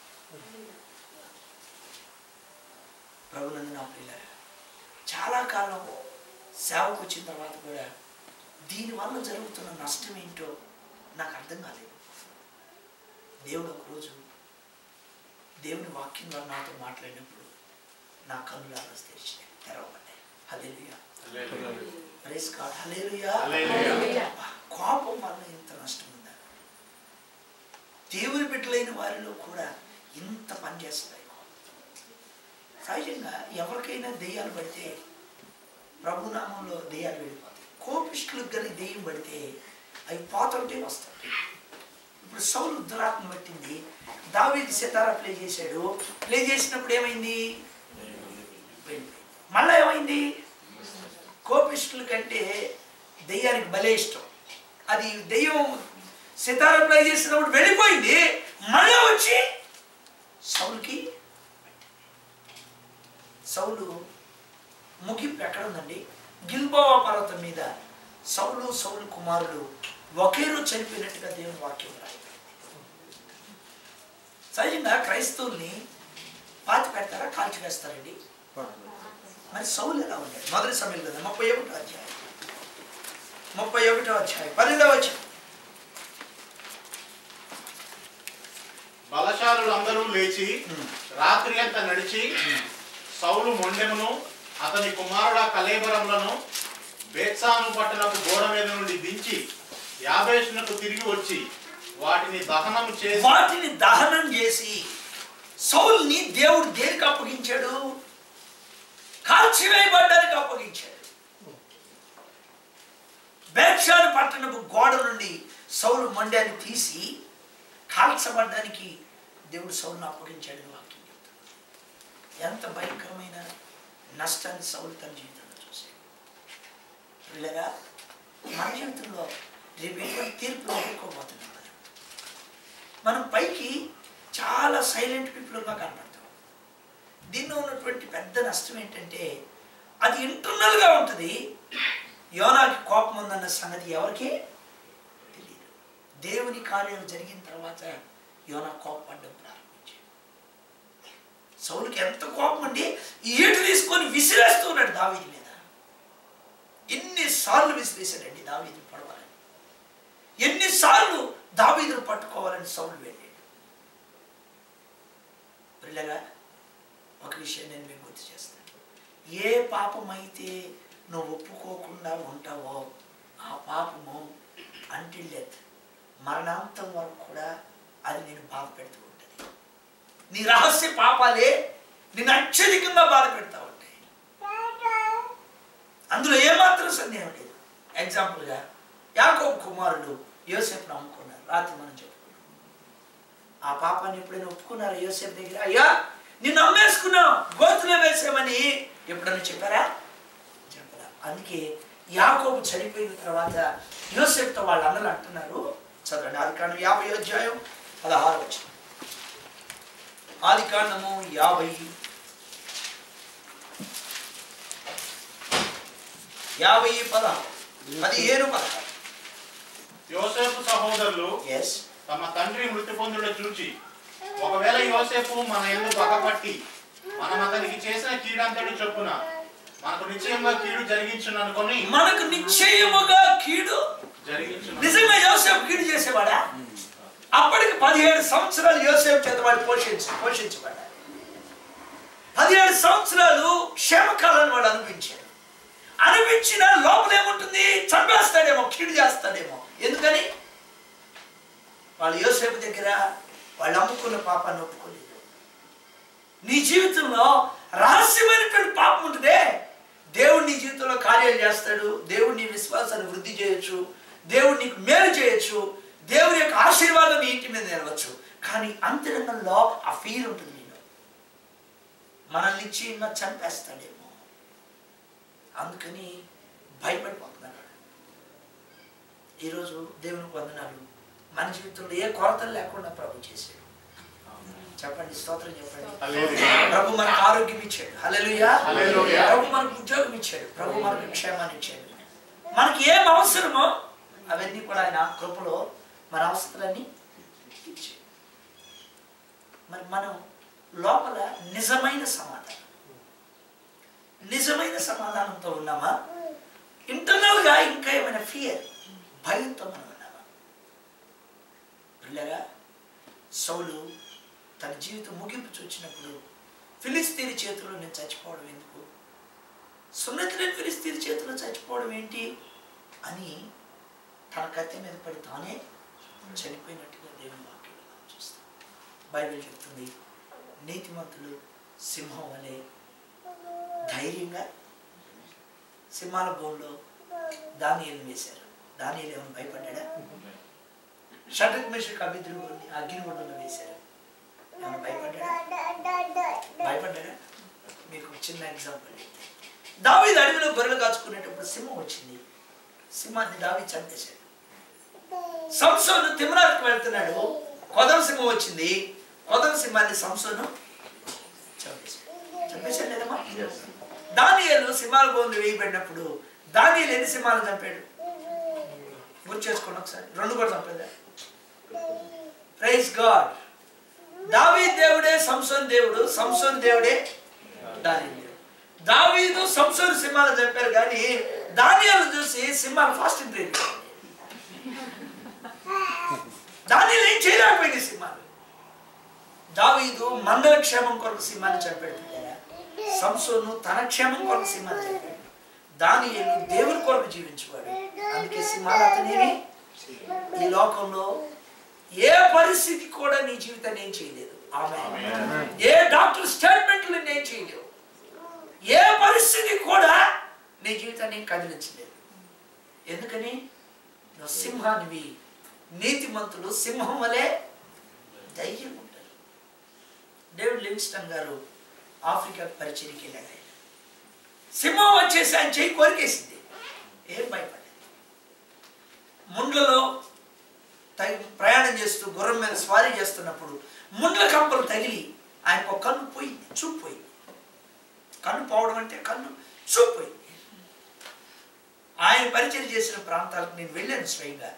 ప్రభునందు నా ప్రియులారా, చాలా కాలం సేవకు వచ్చిన తర్వాత కూడా దీనివల్ల జరుగుతున్న నష్టం ఏంటో నాకు అర్థం కాలేదు. దేవుడు ఒకరోజు దేవుని వాక్యం ద్వారా నాతో మాట్లాడినప్పుడు నా కన్నులు ఆలోచన తెరవబడ్డాయి. హల్లెలూయా, ప్రైజ్ గాడ్, హల్లెలూయా. కోపం వల్ల ఇంత నష్టం ఉందా? దేవుని బిడ్డలైన వారిలో కూడా ఇంత పనిచేస్తాయి. సహజంగా ఎవరికైనా దెయ్యాలు పడితే ప్రభునామంలో దెయ్యాలు వెళ్ళిపోతాయి. కోపిష్ఠులకు కానీ దెయ్యం పడితే అవి పోతుంటే వస్తాయి. ఇప్పుడు సౌలు దురాత్మ పట్టింది, దావీదు సితారా ప్లే చేశాడు. ప్లే చేసినప్పుడు ఏమైంది? మళ్ళా ఏమైంది? కోపిష్ఠుల కంటే దెయ్యానికి భలే ఇష్టం. అది దెయ్యం సితారా ప్లే చేసినప్పుడు వెళ్ళిపోయింది, మళ్ళా వచ్చి సౌలు ముగింపు ఎక్కడ ఉందండి? గిల్బోవా పర్వతం మీద సౌలు కుమారుడు ఒకే రోజు చనిపోయినట్టుగా దేవుని వాక్యం రాయి. సహజంగా క్రైస్తవుల్ని పాతి పెడతారా, కాల్చి వేస్తారండి? మరి సౌలు ఎలా ఉన్నాడు? మొదటి సమయం కదా 31వ అధ్యాయం 12వ వచనం. బలశాలులందరూ లేచి రాత్రి అంతా నడిచి సౌలు మొండెమును అతని కుమారుడ కలేబరములను బేత్సాను పట్టణపు గోడ మీద నుండి దించి యాబేషునకు తిరిగి వచ్చి వాటిని దహనం చేసి సౌలుని దేవుడు దేనికి అప్పగించాడు? కాల్చివేయబడ్డానికి అప్పగించాడు. బేత్సాను పట్టణపు గోడ నుండి సౌలు మొండాన్ని తీసి కాల్చబడ్డానికి దేవుడు సౌలును అప్పగించాడు. వాక్యం చెప్తాడు. ఎంత భయంకరమైన నష్టాన్ని సౌలు తన జీవితంలో చూశాడు. పిల్లగా మన జీవితంలో రేపు ఎటువంటి తీర్పులు ఎదుర్కోబోతున్నాం. మనం పైకి చాలా సైలెంట్ పీపుల్గా కనపడతాం. దీనిలో ఉన్నటువంటి పెద్ద నష్టం ఏంటంటే అది ఇంటర్నల్గా ఉంటుంది. యోనాకి కోపం ఉందన్న సంగతి ఎవరికి తెలియదు. దేవుని కార్యం జరిగిన తర్వాత యోనా కోపపడ్డం ప్రారంభించాడు. సౌలుకి ఎంత కోపం అండి, ఈటు తీసుకొని విసిరేస్తూ ఉన్నాడు దావీదు మీద. ఎన్నిసార్లు విసిరేశాడండి దావీదుని పడవాలని, ఎన్నిసార్లు దావీదును పట్టుకోవాలని సౌలు వెళ్ళాడు. పిల్లగా ఒక విషయం నేను మీకు గుర్తు చేస్తాను. ఏ పాపం అయితే నువ్వు ఒప్పుకోకుండా ఉంటావో ఆ పాపము అంటిల్ డెత్, మరణాంతం వరకు కూడా అది నేను బాధ పెడుతూ ఉంటుంది. నీ రహస్య పాపాలే నిన్ను అత్యధికంగా బాధ పెడతా ఉంటాయి. అందులో ఏమాత్రం సందేహం లేదు. ఎగ్జాంపుల్గా యాకోబు కుమారుడు యోసేపును అమ్ముకున్నారు. రాత్రి మనం చెప్పుకున్నాం. ఆ పాపాన్ని ఎప్పుడైనా ఒప్పుకున్నారా యోసేపు దగ్గర? అయ్యా నిన్ను అమ్మేసుకున్నావు, గోతులో వేసామని ఎప్పుడైనా చెప్పారా? చెప్పరా. అందుకే యాకోబు చనిపోయిన తర్వాత యోసేపుతో వాళ్ళ అన్నలు అంటున్నారు, చదవండి ఆదికాండం 50వ అధ్యాయం 16వ వచనం. ఆదికాండము 50 15 యోసేపు సహోదరులు తమ తండ్రి మృతి పొందుట చూచి, ఒకవేళ యోసేపు మన యందు పగపట్టి మనం అతనికి చేసిన కీడంతటి చొప్పున మనకు నిశ్చయముగా కీడు జరిగించును అనుకొని, మనకు నిశ్చయముగా కీడు జరిగించును. నిజంగా యోసేపు కీడు చేసేవాడా? అప్పటికి 17 సంవత్సరాలు యోసేపు చేత వాడు పోషించబడ్డాడు. 17 సంవత్సరాలు క్షేమకాలాన్ని వాడు అనిపించిన లోపల ఏముంటుంది? చంపేస్తాడేమో, కీడు చేస్తాడేమో. ఎందుకని? వాళ్ళు యోసేపు దగ్గర వాళ్ళు అమ్ముకున్న పాపాన్ని ఒప్పుకోలేదు. నీ జీవితంలో రహస్యమైనటువంటి పాపం ఉంటుందే. దేవుడు నీ జీవితంలో కార్యాలు చేస్తాడు. దేవుడు నీ విశ్వాసాన్ని వృద్ధి చేయొచ్చు. దేవుడు నీకు మేలు చేయొచ్చు. దేవుని యొక్క ఆశీర్వాదం నీ ఇంటి మీద నిలవచ్చు. కానీ అంతరంగంలో ఆ ఫీల్ ఉంటుంది నీలో, మనల్ని ఇచ్చి చంపేస్తాడేమో. అందుకని భయపడిపోతున్నాడు. ఈరోజు దేవునికి వందనాలు, మన జీవితంలో ఏ కొరతలు లేకుండా ప్రభు చేశాడు. చెప్పండి, స్తోత్రం చెప్పండి. ప్రభు మనకు ఆరోగ్యం ఇచ్చాడు. హల్లెలూయా. ప్రభు మనకు ఉద్యోగం ఇచ్చాడు. ప్రభు మనకు క్షేమాన్ని ఇచ్చాడు. మనకి ఏం అవసరమో అవన్నీ కూడా ఆయన కృపలో మన అవసరాలన్నీ ఇచ్చాడు. మరి మనం లోపల నిజమైన సమాధానంతో ఉన్నామా? ఇంటర్నల్గా ఇంకా ఏమైనా ఫియర్, భయంతో మనం ఉన్నామా? పిల్లరా, సౌలు తన జీవితం ముగింపు చూచినప్పుడు ఫిలిస్తీని చేతిలో నేను చచ్చిపోవడం ఎందుకు, సున్నతి లేని ఫిలిస్తీని చేతిలో చచ్చిపోవడం ఏంటి అని తన కత్తి మీద పడి తానే చనిపోయినట్టుగా దేవుని వాక్యంలో మనం చూస్తాం. బైబిల్ చెప్తుంది, నీతిమంతులు సింహం వలె ధైర్యంగా సింహాల బోన్లో దానియేలును వేశారు. దానియేలు ఏమైనా భయపడ్డా? షడ్రక్ మేషక్ అబేద్నెగోని అగ్నిగుండంలో వేశారు. ఏమైనా భయపడ్డా? మీకు చిన్న ఎగ్జాంపుల్ చెప్తే, దావీదు అడవిలో గొర్రెలు కాచుకునేటప్పుడు సింహం వచ్చింది. సింహాన్ని దావీదు చంపేశాడు. సంసోను తిమ్నాతుకు వెళ్తున్నాడు, కొదమ సింహం వచ్చింది. కొదమ సింహాన్ని సంసోను చంపేశాడు లేదమ్మా? దానియేలు సింహాల బోన్లు వేయబడినప్పుడు దానియేలు ఎన్ని సింహాలను చంపాడు? గుర్తు చేసుకోండి ఒకసారి. 2 కూడా చంపేదా? Praise God. దావీదు దేవుడే సంసోను దేవుడు, సంసోను దేవుడే దానియేలు దేవుడు. దావీదు సంసోను సింహాలను చంపారు, కానీ దానియేలు చూసి సింహాలు ఫాస్ట్ బ్రేక్. దానియేలు ఏం చేయలేకపోయింది సింహాలు. దావీదు మందల క్షేమం కొరకు సింహాన్ని చంపాడు. సంసోను తన క్షేమం కొరకు సింహాన్ని చంపాడు. దానియేలు దేవుని కొరకు జీవించేవాడు. అందుకే సింహాలు అతనేవి ఈ లోకంలో ఏ పరిస్థితి కూడా నీ జీవితాన్ని ఏం చేయలేదు. ఆమేన్. ఏ డాక్టర్ స్టేట్మెంట్లు నేను చేయలేవు. ఏ పరిస్థితి కూడా నీ జీవితాన్ని కదిలించలేదు. ఎందుకని? నువ్వు సింహానివి. నీతిమంతులు సింహం వలె ధైర్యం ఉంటారు. డేవిడ్ లివింగ్స్టన్ గారు ఆఫ్రికా పరిచయకి వెళ్ళాడు. సింహం వచ్చేసి ఆయన చేయి కొరికేసింది. ఏం భయపడలేదు. ముండ్లలో ప్రయాణం చేస్తూ గుర్రం మీద స్వారీ చేస్తున్నప్పుడు ముండ్ల కంపలు తగిలి ఆయనకు ఒక కన్ను పోయింది, చూపు పోయింది. కన్ను పోవడం అంటే కన్ను చూపు పోయింది. ఆయన పరిచయం చేసిన ప్రాంతాలకు నేను వెళ్ళాను స్వయంగా.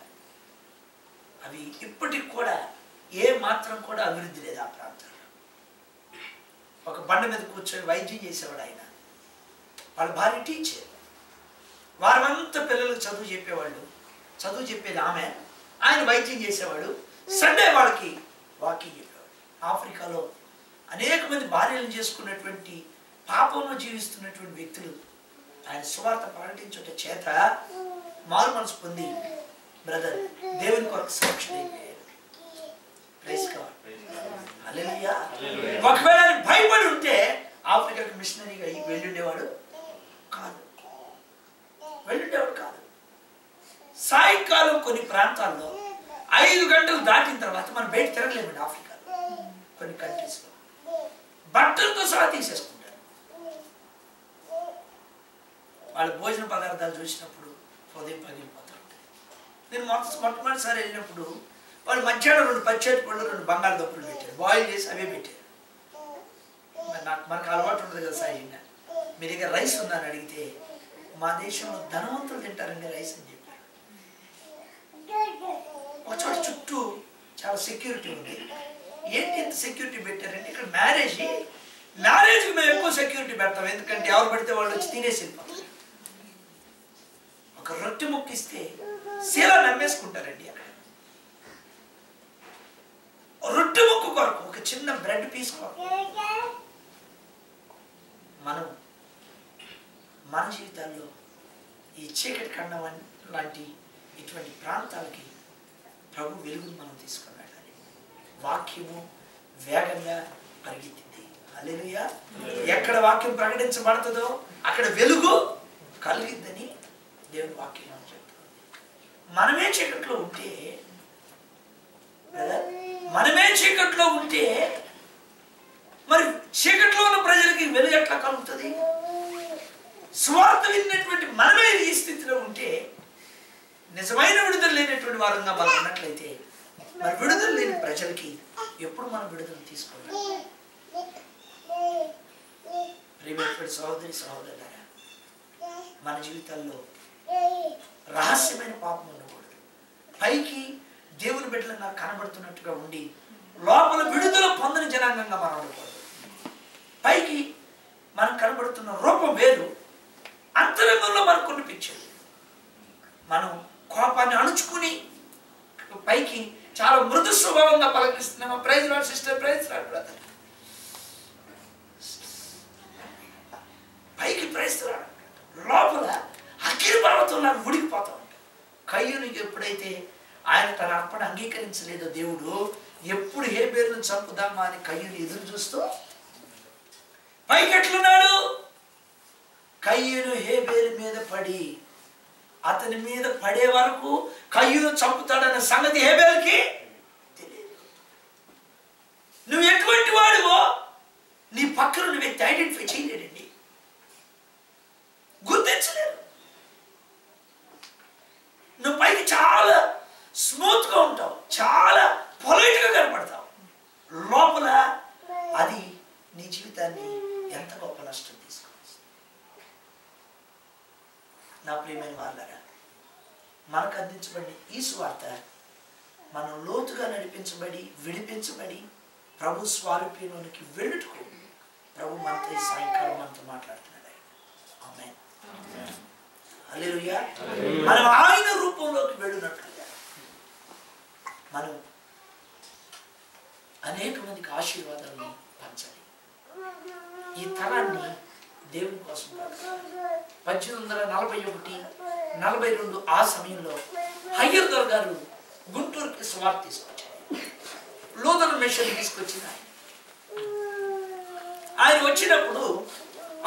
అవి ఇప్పటికి కూడా ఏ మాత్రం కూడా అభివృద్ధి లేదు ఆ ప్రాంతాల్లో. ఒక బండ మీద కూర్చొని వైద్యం చేసేవాడు ఆయన. వాళ్ళ భార్య టీచర్. వారమంతా పిల్లలకు చదువు చెప్పేవాళ్ళు. చదువు చెప్పేది ఆమె, ఆయన వైద్యం చేసేవాడు. సండే వాళ్ళకి వాకింగ్ చెప్పేవాడు. ఆఫ్రికాలో అనేక మంది భార్యలను చేసుకున్నటువంటి పాపంలో జీవిస్తున్నటువంటి వ్యక్తులు ఆయన సువార్త ప్రకటించుట చేత మారు మనసు పొంది బ్రదర్ దేవుని కొరకు సాక్షి అయిపోయాడు. Praise God. హల్లెలూయా. ఒకవేళ భయపడి ఉంటే ఆఫ్రికాకి మిషనరీగా వెళ్ళుండేవాడు కాదు. సాయంకాలం కొన్ని ప్రాంతాల్లో 5 గంటలు దాటిన తర్వాత మనం బయట తిరగలేమండి. ఆఫ్రికాలో కొన్ని కంట్రీస్లో బట్టలతో సహా తీసేసుకుంటారు. వాళ్ళ భోజన పదార్థాలు చూసినప్పుడు హృదయం పగిలిపోతూ ఉంటుంది. నేను మొట్టమొదటిసారి వెళ్ళినప్పుడు వాళ్ళు మధ్యాహ్నం 2 పచ్చేటి పళ్ళు 2 బంగాళదుంపలు పెట్టారు, బాయిల్ చేసి అవే పెట్టారు. మనకు అలవాటు ఉండదు కదా సహజంగా. మీ దగ్గర రైస్ ఉందని అడిగితే మా దేశంలో ధనవంతులు తింటారండి రైస్ అని చెప్పారు. ఒక చోట చుట్టూ చాలా సెక్యూరిటీ ఉంది. ఏంటి ఎంత సెక్యూరిటీ పెట్టారంటే ఇక్కడ మ్యారేజ్కి మేము ఎక్కువ సెక్యూరిటీ పెడతాం, ఎందుకంటే ఎవరు పడితే వాళ్ళు వచ్చి తినేసి వెళ్ళిపోతారు. ఒక రొట్టె ముక్కిస్తే శీలా నమ్మేసుకుంటారండి. అక్కడ రొట్టె ముక్కు కొరకు ఒక చిన్న బ్రెడ్ పీస్ కొరకు మనం మన జీవితాల్లో ఈ చీకటి ఖండం లాంటి ఇటువంటి ప్రాంతాలకి ప్రభు వెలుగును మనం తీసుకుని వెళ్ళాలి. వాక్యము వేగంగా పరిగెత్తింది. హల్లెలూయా. ఎక్కడ వాక్యం ప్రకటించబడుతుందో అక్కడ వెలుగు కలిగిద్దని దేవుని వాక్యం చెప్తుంది. మనమే చీకట్లో ఉంటే మరి చీకట్లో ఉన్న ప్రజలకి వెలుగు ఎట్లా కలుగుతుంది? స్వార్థ విన్నటువంటి మనమే ఈ స్థితిలో ఉంటే, నిజమైన విడుదల లేనటువంటి వారంగా మనం ఉన్నట్లయితే మరి విడుదల లేని ప్రజలకి ఎప్పుడు మనం విడుదల తీసుకోవాలి? ప్రియమైనటువంటి సహోదరి సహోదరులారా, మన జీవితాల్లో రహస్యమైన పాపం ఉండకూడదు. పైకి దేవుని బిడ్డలంగా కనబడుతున్నట్టుగా ఉండి లోపల విడుదల పొందని జనాంగంగా మనం ఉండకూడదు. పైకి మనం కనబడుతున్న రూపం వేరు, అంతరంగంలో మనకు కనిపించేది. మనం కోపాన్ని అణుచుకుని పైకి చాలా మృదు స్వభావంగా పలకరిస్తున్నాము. Praise lord sister, praise lord brother, పైకి ప్రైజ్ లార్డ్, లోపల అగ్ని పర్వతంలా ఉడికిపోతా ఉంటాం. కయ్యూనికి ఎప్పుడైతే ఆయన తన అర్పణ అంగీకరించలేదో దేవుడు, ఎప్పుడు హేబేలును చంపుదామా అని కయ్యూని ఎదురు చూస్తూ పైకి ఎట్లున్నాడు? కయ్యూను హేబేలు మీద పడి అతని మీద పడే వరకు కయ్యూను చంపుతాడన్న సంగతి హేబేలుకి తెలియదు. నువ్వు ఎటువంటి వాడివో నీ పక్కన ఉన్న వ్యక్తి ఐడెంటిఫై చేయలేడండి, గుర్తించలేరు. నువ్వు పైకి చాలా స్మూత్ గా ఉంటావు, చాలా పొలైట్ గా కనపడతావు, లోపల అది నీ జీవితాన్ని ఎంత గొప్ప నష్టం తీసుకోవచ్చు. నా ప్రియమైన వాళ్ళరా, మనకు అందించబడి ఈ సువార్త మనం లోతుగా నడిపించబడి విడిపించబడి ప్రభు స్వారూప్యంలోనికి వెళ్ళుటకు ప్రభు మనతో ఈ సాయంకాలం మనతో మాట్లాడుతున్నాడు. ఆమేన్. హల్లెలూయా. మనం ఆయన రూపంలోకి వెళ్ళినట్లుగా మనం అనేక మందికి ఆశీర్వాదాలను పంచాలి. ఈ తరాన్ని దేవుని కోసం 1841-42 ఆ సమయంలో హయ్యర్ దొర గారు గుంటూరుకి స్వార్థ తీసుకొచ్చారు. లూథరన్ మిషన్ తీసుకొచ్చిన ఆయన వచ్చినప్పుడు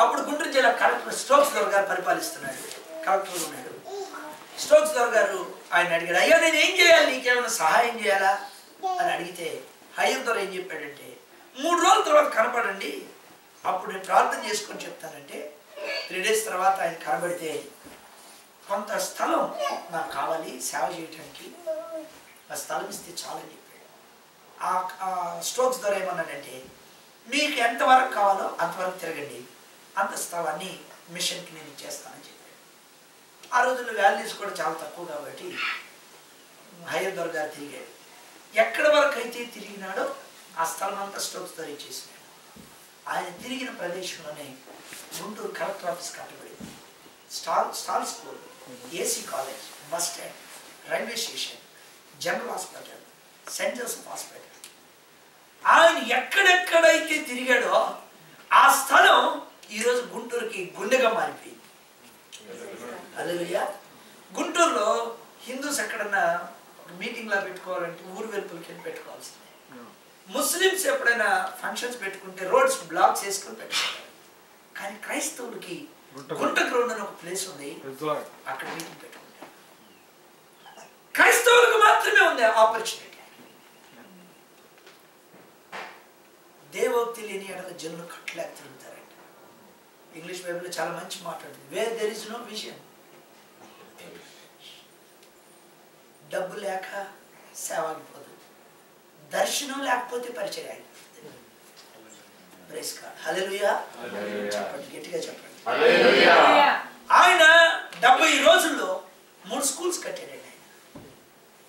అప్పుడు గుంటూరు జిల్లా కలెక్టర్ స్టోక్స్ దొర గారు పరిపాలిస్తున్నాడు, కలెక్టర్ ఉన్నాడు. స్టోక్స్ దొర గారు ఆయన అడిగాడు, అయ్యా నేను ఏం చేయాలి, నీకేమైనా సహాయం చేయాలా అని అడిగితే హయ్యర్ దొర ఏం చెప్పాడంటే, 3 రోజుల తర్వాత కనపడండి, అప్పుడు నేను ప్రార్థన చేసుకొని చెప్తానంటే 3 days తర్వాత ఆయన కనబడితే కొంత స్థలం నాకు కావాలి సేవ చేయడానికి, ఆ స్థలం ఇస్తే చాలని చెప్పాడు. ఆ స్టోక్స్ ద్వారా ఏమన్నాడంటే, మీకు ఎంతవరకు కావాలో అంతవరకు తిరగండి, అంత స్థలాన్ని మిషన్కి నేను ఇచ్చేస్తానని చెప్పాడు. ఆ రోజుల్లో వాల్యూస్ కూడా చాలా తక్కువ కాబట్టి హయ్యర్ దొర గారు తిరిగాడు. ఎక్కడి వరకు అయితే తిరిగినాడో ఆ స్థలం అంతా స్టోక్స్ ద్వారా ఇచ్చేసినాడు. ఆయన తిరిగిన ప్రదేశంలోనే గుంటూరు కలెక్టర్ ఆఫీస్ కట్టబడింది, stall school, AC college, bus stand, railway station, general hospital, saint Joseph hospital. ఆయన ఎక్కడెక్కడైతే తిరిగాడో ఆ స్థలం ఈరోజు గుంటూరుకి గుండెగా మారిపోయింది. హల్లెలూయా. గుంటూరులో హిందూస్ ఎక్కడన్నా మీటింగ్ లా పెట్టుకోవాలంటే ఊరు వెలుపులకి పెట్టుకోవాల్సిందే. ముస్లిమ్స్ ఎప్పుడైనా ఫంక్షన్స్ పెట్టుకుంటే రోడ్స్ బ్లాక్ చేసుకుని పెట్టుకుంటారు. కానీ క్రైస్తవులకి గుంట గ్రౌండ్ అని ఒక ప్లేస్ ఉంది, అక్కడ మీటింగ్ పెట్టుకుంటారు. క్రైస్తవులకు మాత్రమే ఉంది ఆపర్చునిటీ. దేవోక్తి లేని ఎడల జనులు కట్టలేక తిరుగుతారంట. ఇంగ్లీష్ బైబిల్లో చాలా మంచి మాట్లాడుతుంది, where there is no vision. డబ్బు లేక సేవ ఆగిపోదు, దర్శనం లేకపోతే పరిచయం ఆగిపోతుంది. Praise God, hallelujah. చెప్పండి, గట్టిగా చెప్పండి. ఆయన 70 రోజుల్లో 3 స్కూల్స్ కట్టాడండి. ఆయన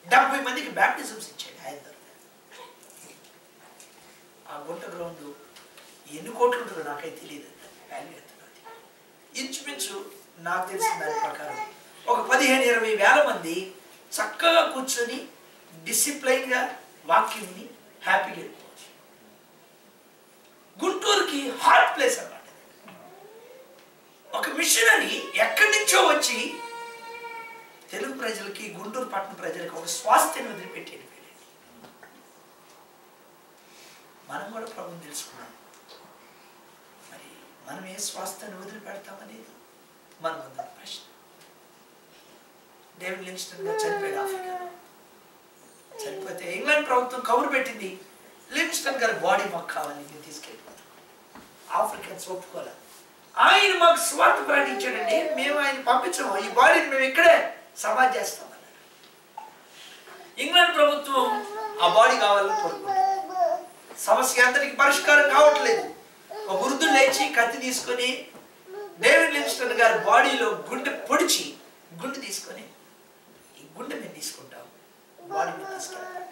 70 మందికి బ్యాప్టిజమ్స్ ఇచ్చాడు ఆయన. ఆ గుంట గ్రౌండ్ ఎన్ని కోట్లు ఉంటుందో నాకైతే తెలియదు. వాల్యూ ఎత్తున్నది ఇంచుమించు నాకు తెలిసిన దాని ప్రకారం ఒక 15-20 వేల మంది చక్కగా కూర్చొని డిసిప్లైన్గా వాక్యంని హ్యాపీగా వెళ్ళిపోవచ్చు. గుంటూరుకి హాట్ ప్లేస్ అన్నమాట. ఒక మిషనరీ ఎక్కడి నుంచో వచ్చి తెలుగు ప్రజలకి, గుంటూరు పట్టణ ప్రజలకి ఒక స్వాస్థ్యాన్ని వదిలిపెట్టేది. మనం కూడా ప్రభుని తెలుసుకున్నాం. మరి మనం ఏ స్వాస్థ్యాన్ని వదిలిపెడతామనేది మన ముందు ప్రశ్న. డేవిడ్ లివింగ్స్టన్ గారు చనిపోయాడు ఆఫ్రికాలో. చనిపోతే ఇంగ్లాండ్ ప్రభుత్వం కబురు పెట్టింది, లివింగ్స్టన్ గారి బాడీ మాకు కావాలి, నేను తీసుకెళ్ళిపోతాం. ఆఫ్రికన్స్ ఒప్పుకోవాలి. ఆయన మాకు స్వార్థ ప్రకటించాడండి, మేము ఆయన పంపించాము, ఈ బాడీని మేము ఇక్కడే సమాధి చేస్తామన్నారు. ఇంగ్లాండ్ ప్రభుత్వం ఆ బాడీ కావాలని కోరుకుంది. సమస్య అంతటికి పరిష్కారం కావట్లేదు. ఒక వృద్ధుడు లేచి కత్తి తీసుకొని డేవిడ్ లివింగ్స్టన్ గారి బాడీలో గుండె పొడిచి గుండె తీసుకొని, ఈ గుండె మేము తీసుకుంటాం, బాడీ మీద తీసుకెళ్తాం.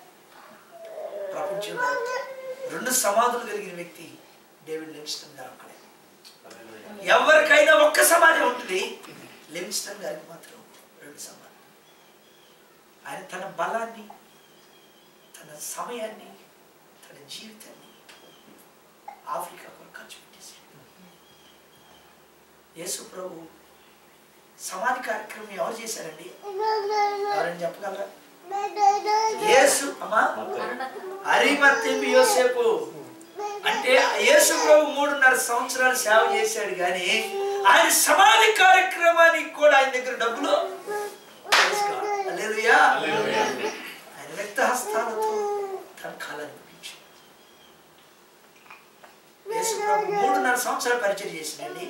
ప్రపంచంలో 2 సమాధులు కలిగిన వ్యక్తి డేవిడ్ లివింగ్స్టన్ గారు ఒక్కడే. ఎవరికైనా ఒక్క సమాధి ఉంటుంది, లివింగ్స్టన్ గారికి మాత్రం 2 సమాధులు. ఆయన తన బలాన్ని, తన సమయాన్ని, తన జీవితాన్ని ఆఫ్రికా కొరకు ఖర్చు పెట్టేశాడు. యేసు ప్రభు సమాధి కార్యక్రమం ఎవరు చేశారండి? ఎవరైనా చెప్పగలరా? యేసు అమ్మా అరిమత్తయి యోసేపు. అంటే యేసు ప్రభు 3.5 సంవత్సరాలు సేవ చేశాడు, కానీ ఆయన సమాధి కార్యక్రమానికి కూడా ఆయన దగ్గర డబ్బులు. హల్లెలూయా. ఆయన వ్యక్త హస్తాలతో తన కాలాన్ని ముగించాడు. యేసు ప్రభు 3.5 సంవత్సరాలు పరిచయం చేసిందండి.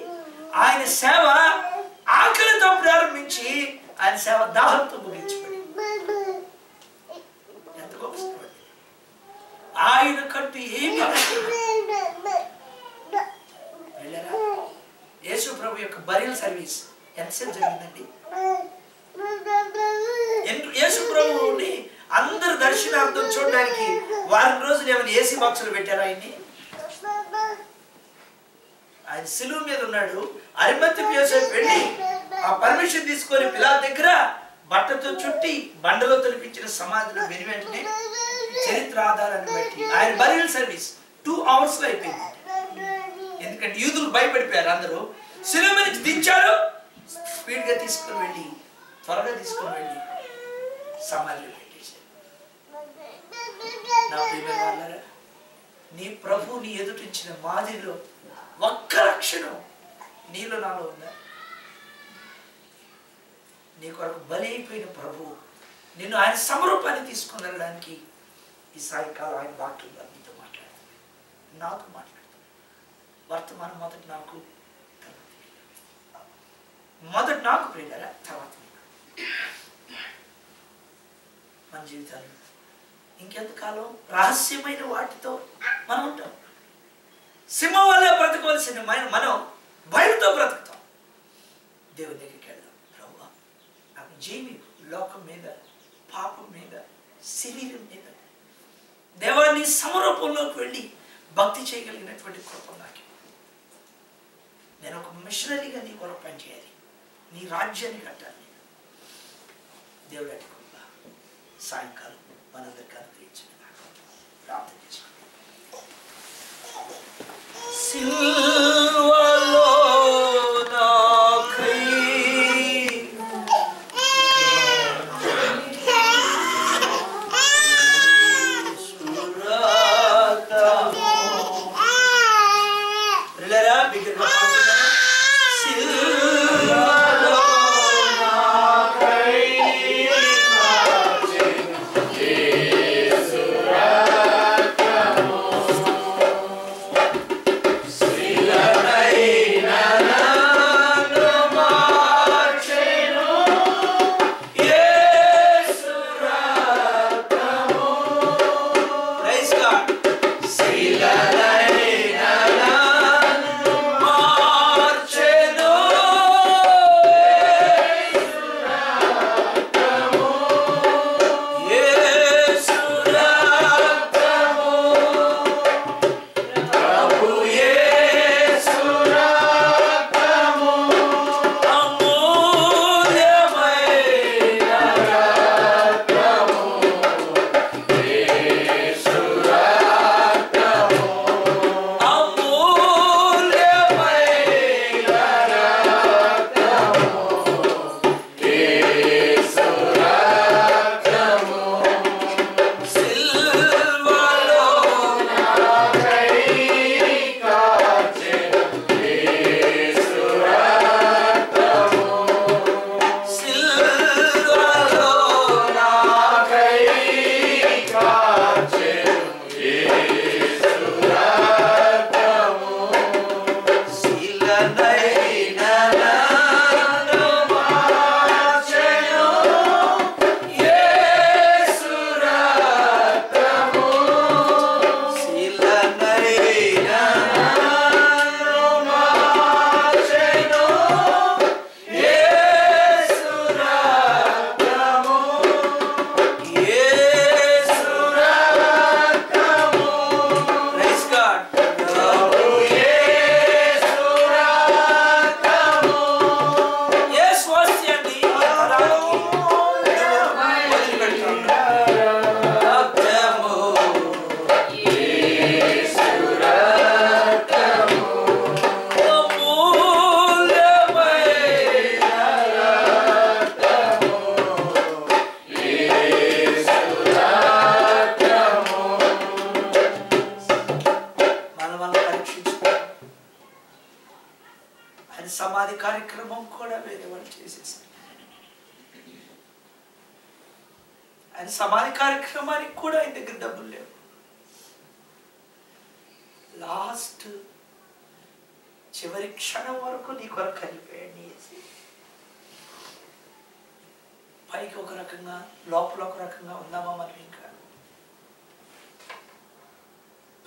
ఆయన సేవ ఆకలితో ప్రారంభించి ఆయన సేవ దాహంతో ముగించబడి ఎంత గొప్ప సేవ. ఆయన కంటూ ఏమి వెళ్ళారా? యేసు ప్రభు యొక్క బరియల్ సర్వీస్ ఎంతసేపు జరిగిందండి? యేసు ప్రభువుని అందరు దర్శనార్థం చూడడానికి వారం రోజులు ఏమైనా ఏసీ బాక్సులు పెట్టారా ఆయన్ని? ఆయన సిలువ మీద ఉన్నాడు. అరిమత్తయి యోసేపు వెళ్ళి ఆ పర్మిషన్ తీసుకొని పిలాతు దగ్గర బట్టతో చుట్టి బండలో తొలిపించిన సమాధిలో విని వెంటనే చరిత్ర ఆధారాన్ని బట్టి ఆయన బరియల్ సర్వీస్ 2 hours లో అయిపోయింది. ఎందుకంటే యూదులు భయపడిపోయారు. అందరూ సిలువ నుంచి దించారు, స్పీడ్ గా తీసుకొని వెళ్ళి, త్వరగా తీసుకొని వెళ్ళి సమాధిలో పెట్టేశారు. నా ప్రియమైన వాళ్ళారా, నీ ప్రభు నీ ఎదుటించిన మాదిరిలో ఒక్క లక్షణం నీలో నాలో ఉందా? నీ కొరకు బలి అయిపోయిన ప్రభు నిన్ను ఆయన సమరూపాన్ని తీసుకుని వెళ్ళడానికి ఈ సాయంకాలం ఆయన వాక్యంలో నీతో మాట్లాడుతుంది, నాతో మాట్లాడుతుంది. వర్తమానం మొదటి నాకు ప్రియులారా, తర్వాత మన జీవితాలు ఇంకెంతకాలం రహస్యమైన వాటితో మనం ఉంటాం. సింహం వల్ల బ్రతకవలసిన మనం భయంతో బ్రతుకుతాం. దేవుని దగ్గరికి వెళ్దాం. ప్రభువా, నాకు జయమి లోకం మీద, పాపం మీద, శరీరం మీద, దేవాన్ని సమరూపంలోకి వెళ్ళి భక్తి చేయగలిగినటువంటి కృప నాకు. నేను ఒక మిషనరీగా నీ కొరకు పనిచేయాలి, నీ రాజ్యాన్ని కట్టాలి. దేవుడు అటు కృప సాయంకాలం మనందరికీ అనుగ్రహించండి. ప్రార్థన చేసుకోండి. సిల్వలో నాకై సురతము. రిలేరా బిగ్గరగా పాడుతున్నాను. ఆయన సమాధి కార్యక్రమం కూడా వేరే వాళ్ళు చేసేసారు. ఆయన సమాధి కార్యక్రమానికి కూడా ఆయన దగ్గర డబ్బులు లేవు. లాస్ట్ చివరి క్షణం వరకు నీ కొరకు కలిపాడు. పైకి ఒక రకంగా లోపల ఒక రకంగా ఉందామా మనం? ఇంకా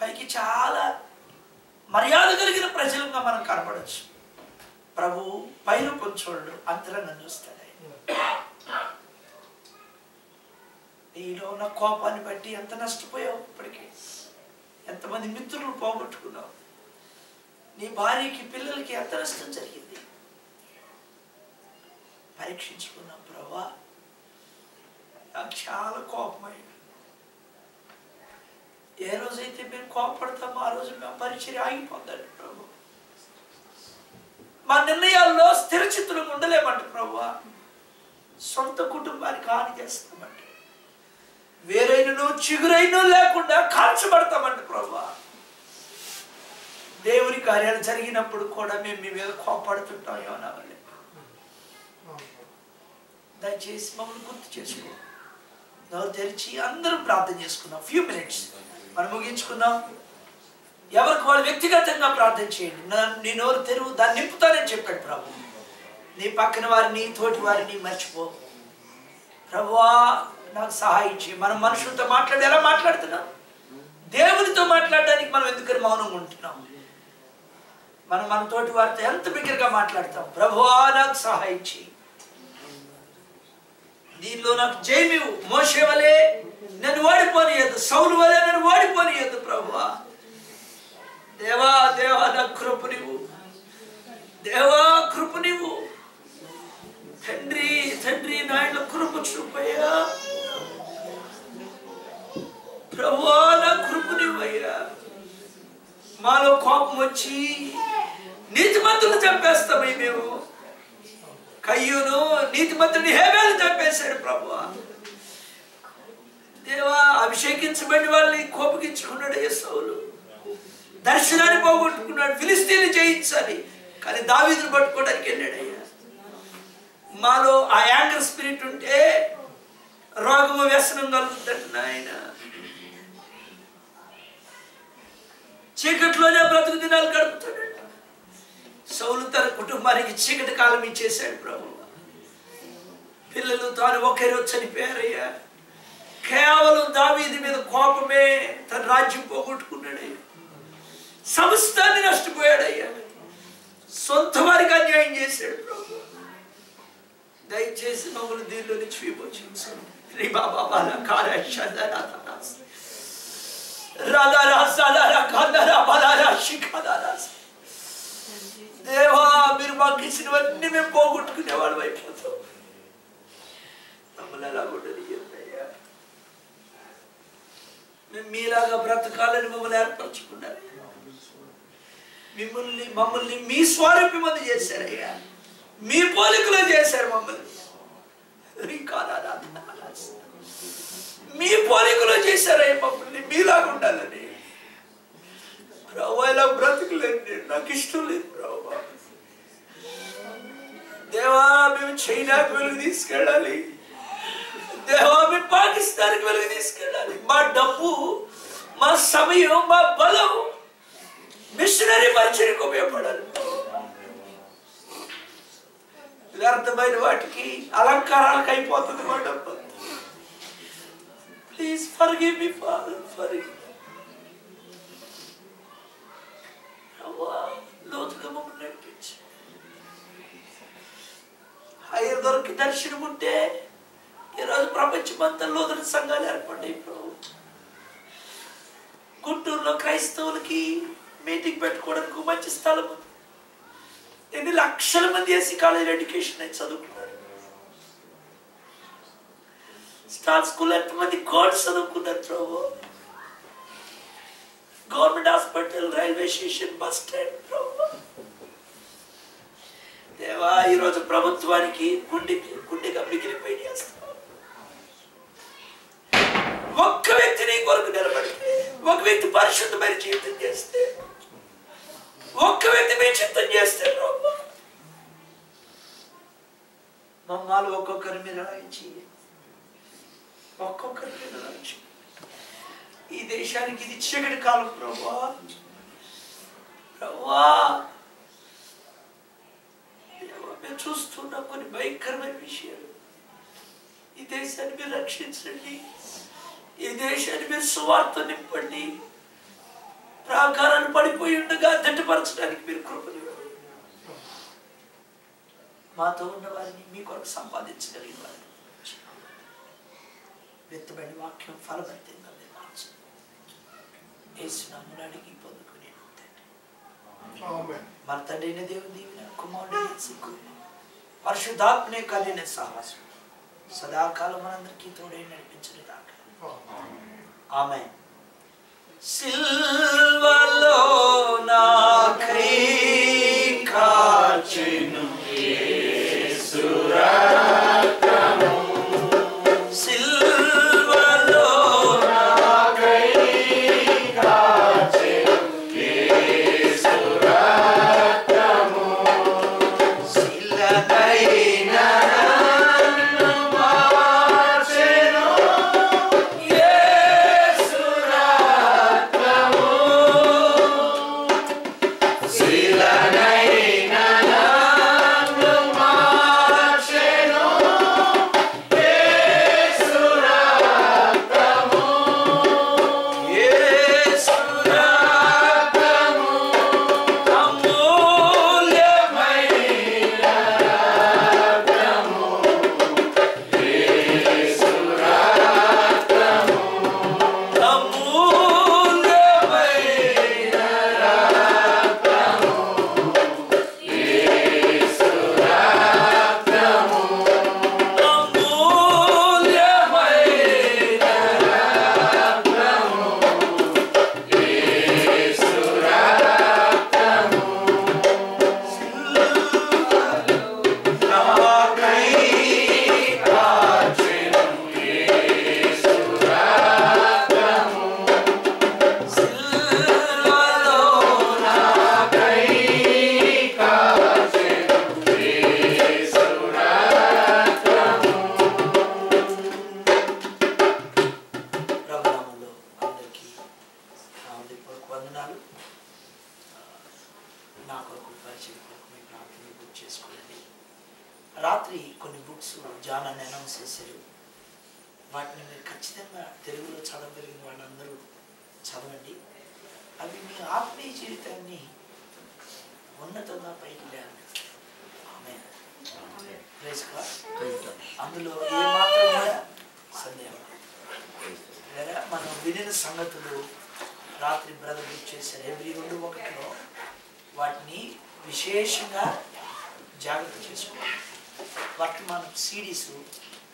పైకి చాలా మర్యాద కలిగిన ప్రజలుగా మనం కనపడచ్చు. ప్రభు పైన కొంచెం అంతరంగా చూస్తాడు. నీలో ఉన్న కోపాన్ని బట్టి ఎంత నష్టపోయావు, ఇప్పటికీ ఎంతమంది మిత్రులు పోగొట్టుకున్నావు, నీ భార్యకి పిల్లలకి ఎంత నష్టం జరిగింది. పరీక్షించుకున్నాం. ప్రభా నాకు చాలా కోపమయ్యా. ఏ రోజైతే మేము కోపడతామో ఆ రోజు మేము పరిచర్య ఆగిపోతాడు ప్రభు. మా నిర్ణయాల్లో స్థిరచిత్తులు ఉండలేమంట ప్రభు. సొంత కుటుంబానికి హాని చేస్తామంట. వేరైనను చిగురైనను లేకుండా కాల్చబడతామంట ప్రభు. దేవుని కార్యాలు జరిగినప్పుడు కూడా మేము మీ మీద కోపడుతుంటాం. ఏమన్నా దయచేసి మమ్మల్ని గుర్తు చేసుకో. నోరు తెరిచి అందరం ప్రార్థన చేసుకున్నాం. ఫ్యూ మినిట్స్ మనం ముగించుకున్నాం. ఎవరికి వాళ్ళు వ్యక్తిగతంగా ప్రార్థన చేయండి. నీ నోరు తెరువు, దాన్ని నింపుతానని చెప్పాడు ప్రభు. నీ పక్కన వారిని తోటి వారిని మర్చిపో. ప్రభువా నాకు సహాయం చేయి. మనం మనుషులతో మాట్లాడి ఎలా మాట్లాడుతున్నాం? దేవునితో మాట్లాడడానికి మనం ఎందుకని మౌనంగా ఉంటున్నాం? మనం మన తోటి వారితో ఎంత బిగ్గరగా మాట్లాడతాం? ప్రభువా నాకు సహాయం చేయి. దీనిలో నాకు జయమివు. మోషే వలె నన్ను ఓడిపోనియద్దు, సౌలు వలె నన్ను ఓడిపోనియద్దు ప్రభువా. దేవా దేవా నాకు కృప నీవు, దేవా కృప నీవు. తండ్రి తండ్రి నాయన కృప చూపయ్యా. ప్రభువా నా కృప నీవయ్యా. మాలో కోపం వచ్చి నీతిమంతులు చంపేస్తామై మేము. కయ్యూను నీతిమంతుడిని హేబేలు చంపేశాడు ప్రభువా. దేవా అభిషేకించబడిన వాళ్ళని కోపగించుకున్నాడు సౌలు. దర్శనాన్ని పోగొట్టుకున్నాడు. ఫిలిస్తీన్ని జయించాలి కానీ దావీదును పట్టుకోవడానికి వెళ్ళాడయ్యా. మాలో ఆ యాంగర్ స్పిరిట్ ఉంటే రోగము వ్యసనం కలుగుతుందంట నాయన. చీకట్లోనే బ్రతుకు దినాలు గడుపుతాడు. సౌలు తన కుటుంబానికి చీకటి కాలం ఇచ్చేశాడు ప్రభు. పిల్లలు తాను ఒకే రోజు చనిపోయారయ్యా. కేవలం దావీదు మీద కోపమే తన రాజ్యం పోగొట్టుకున్నాడయ్యా. సమస్తాన్ని నష్టపోయాడయ్యా. సొంత వారికి అన్యాయం చేశాడు ప్రభు. దయచేసి మమ్మల్ని దీనిలో నుంచి విమోచించండి. దేవా మీరు మాకు ఇచ్చినవన్నీ మేము పోగొట్టుకునే వాళ్ళు అయిపోతాం. మమ్మల్ని ఎలా ఉండనియ్యా. మేము మీలాగా బ్రతకాలని మమ్మల్ని ఏర్పరచుకున్నారు. మమ్మల్ని మీ స్వరూపం మంది చేశారయ్యా. మీ పోలికలో చేశారు మమ్మల్ని. మీ పోలికలో చేశారయ్యా మమ్మల్ని. మీలాగా ఉండాలని ప్రభు. ఇలా బ్రతుకులేండి నాకు ఇష్టం లేదు ప్రభు. దేవా మేము చైనాకు వెలుగు తీసుకెళ్ళాలి. దేవా మేము పాకిస్తాన్కి వెలుగు తీసుకెళ్ళాలి. మా డబ్బు, మా సమయం, మా బలం మిషనరీ పరిచయకు ఉపయోగపడాలి. వ్యర్థమైన వాటికి అలంకారాలకు అయిపోతుంది మా డబ్బు. Please forgive me father, forgive. లోతుగా మమ్మల్ని నడిపించి హైర్ దొరికి దర్శనం ఉంటే ఈరోజు ప్రపంచమంతా లోతుల సంఘాలు ఏర్పడ్డాయి ప్రభు. గుంటూరులో క్రైస్తవులకి మీటింగ్ పెట్టుకోవడానికి మంచి స్థలం ఉంది. ఎన్ని లక్షల మంది ఎస్సీ కాలేజ్ ఎడ్యుకేషన్ అని చదువుకున్నారు. స్టార్ స్కూల్ ఎంతమంది కోర్స్ చదువుకున్నారు ప్రభు. Government hospital, railway station, bus stand ప్రభు. దేవా ఈరోజు ప్రభుత్వానికి గుండెగా మిగిలిపోయి చేస్తాం. ఒక్క వ్యక్తిని కొరకు నిలబడితే, ఒక వ్యక్తి పరిశుద్ధమైన జీవితం చేస్తే, ఒక్క వ్యక్తి మీ చిత్తం చేస్తే ప్రభు మమ్మల్ని ఒక్కొక్కరి మీద రాయించి ఒక్కొక్కరి మీద రాయించి ఈ దేశానికి ఇది చీకటి కాలం ప్రభువా. ప్రభువా మేము చూస్తున్న కొన్ని భయంకరమైన విషయాలు. ఈ దేశాన్ని మీరు రక్షించండి. ఈ దేశాన్ని మీరు సువార్త నింపండి. ప్రాకారాలు పడిపోయి ఉండగా దట్టపరచడానికి మీరు కృపను మాతో ఉన్న వారిని మీ కొరకు సంపాదించగలిగిన వారిని వెత్తబడి వాక్యం ఫలభరితంగా యేసునామమున అడిగి పొందుకునే మన తండ్రి అయిన దేవుని దీవెన, కుమారుడైన యేసు కృప, పరిశుద్ధాత్మనే కలిగిన సహవాసం సదాకాలం మనందరికీ తోడై నడిపించును గాక. ఆమేన్. సిల్వలో నాకై కాచెను యేసు రక్తము, సిల్వలో నాకై కాచెను యేసు రక్తము, శిలనైన నన్ను మార్చెను యేసు రక్తము, శిలనైన నన్ను మార్చెను యేసు రక్తము, యేసు రక్తము అమూల్యమైన రక్తము, యేసు రక్తము అమూల్యమైన రక్తము, యేసు రక్తము అమూల్యమైన రక్తము, యేసు రక్తము నాకై కాచెను యేసు రక్తము, సిల్వలో నాకై కాచెను యేసు రక్తము. ప్రభునామములో అందరికీ నా హృదయపూర్వక వందనాలు. నా కొరకు పరిచయం కొరకు మీ ప్రార్థన బుక్ చేసుకోండి. రాత్రి కొన్ని బుక్స్ జాన్ అని అనౌన్స్ చేశారు. వాటిని మీరు ఖచ్చితంగా తెలుగులో చదవగలిగిన వాళ్ళందరూ చదవండి. అవి మీ ఆత్మీయ జీవితాన్ని ఉన్నతంగా పైకి లేండి. ఆమేన్. Praise God. అందులో ఏమాత్రం కూడా సందేహం లేదా మనం వినిన సంగతులు రాత్రి బ్రదర్ బుక్ చేశారు. ఎవ్రీ 2:1 వాటిని విశేషంగా జాగ్రత్త చేసుకోవాలి. వర్తమానం సిడీస్,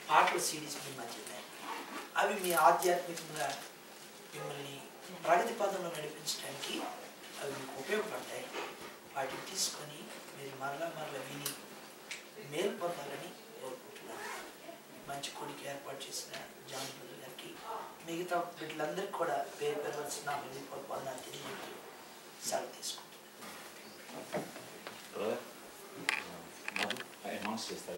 పాటల సిడీస్ మీ మధ్య ఉన్నాయి. అవి మీ ఆధ్యాత్మికంగా మిమ్మల్ని ప్రగతి పదంలో నడిపించడానికి అవి మీకు ఉపయోగపడతాయి. వాటిని తీసుకొని మీరు మరలా విని మేలు పొందాలని కోరుకుంటున్నాను. మంచి కొడుకు ఏర్పాటు చేసిన జాన్ బ్రదర్ గారికి, మిగతా బిడ్డలందరికీ కూడా పేరు పెరవలసిన హృదయపూర్వక వందనాలు తెలియజేస్తూ సెలవు తీసుకుంటున్నాను. అనౌన్స్ చేస్తారు.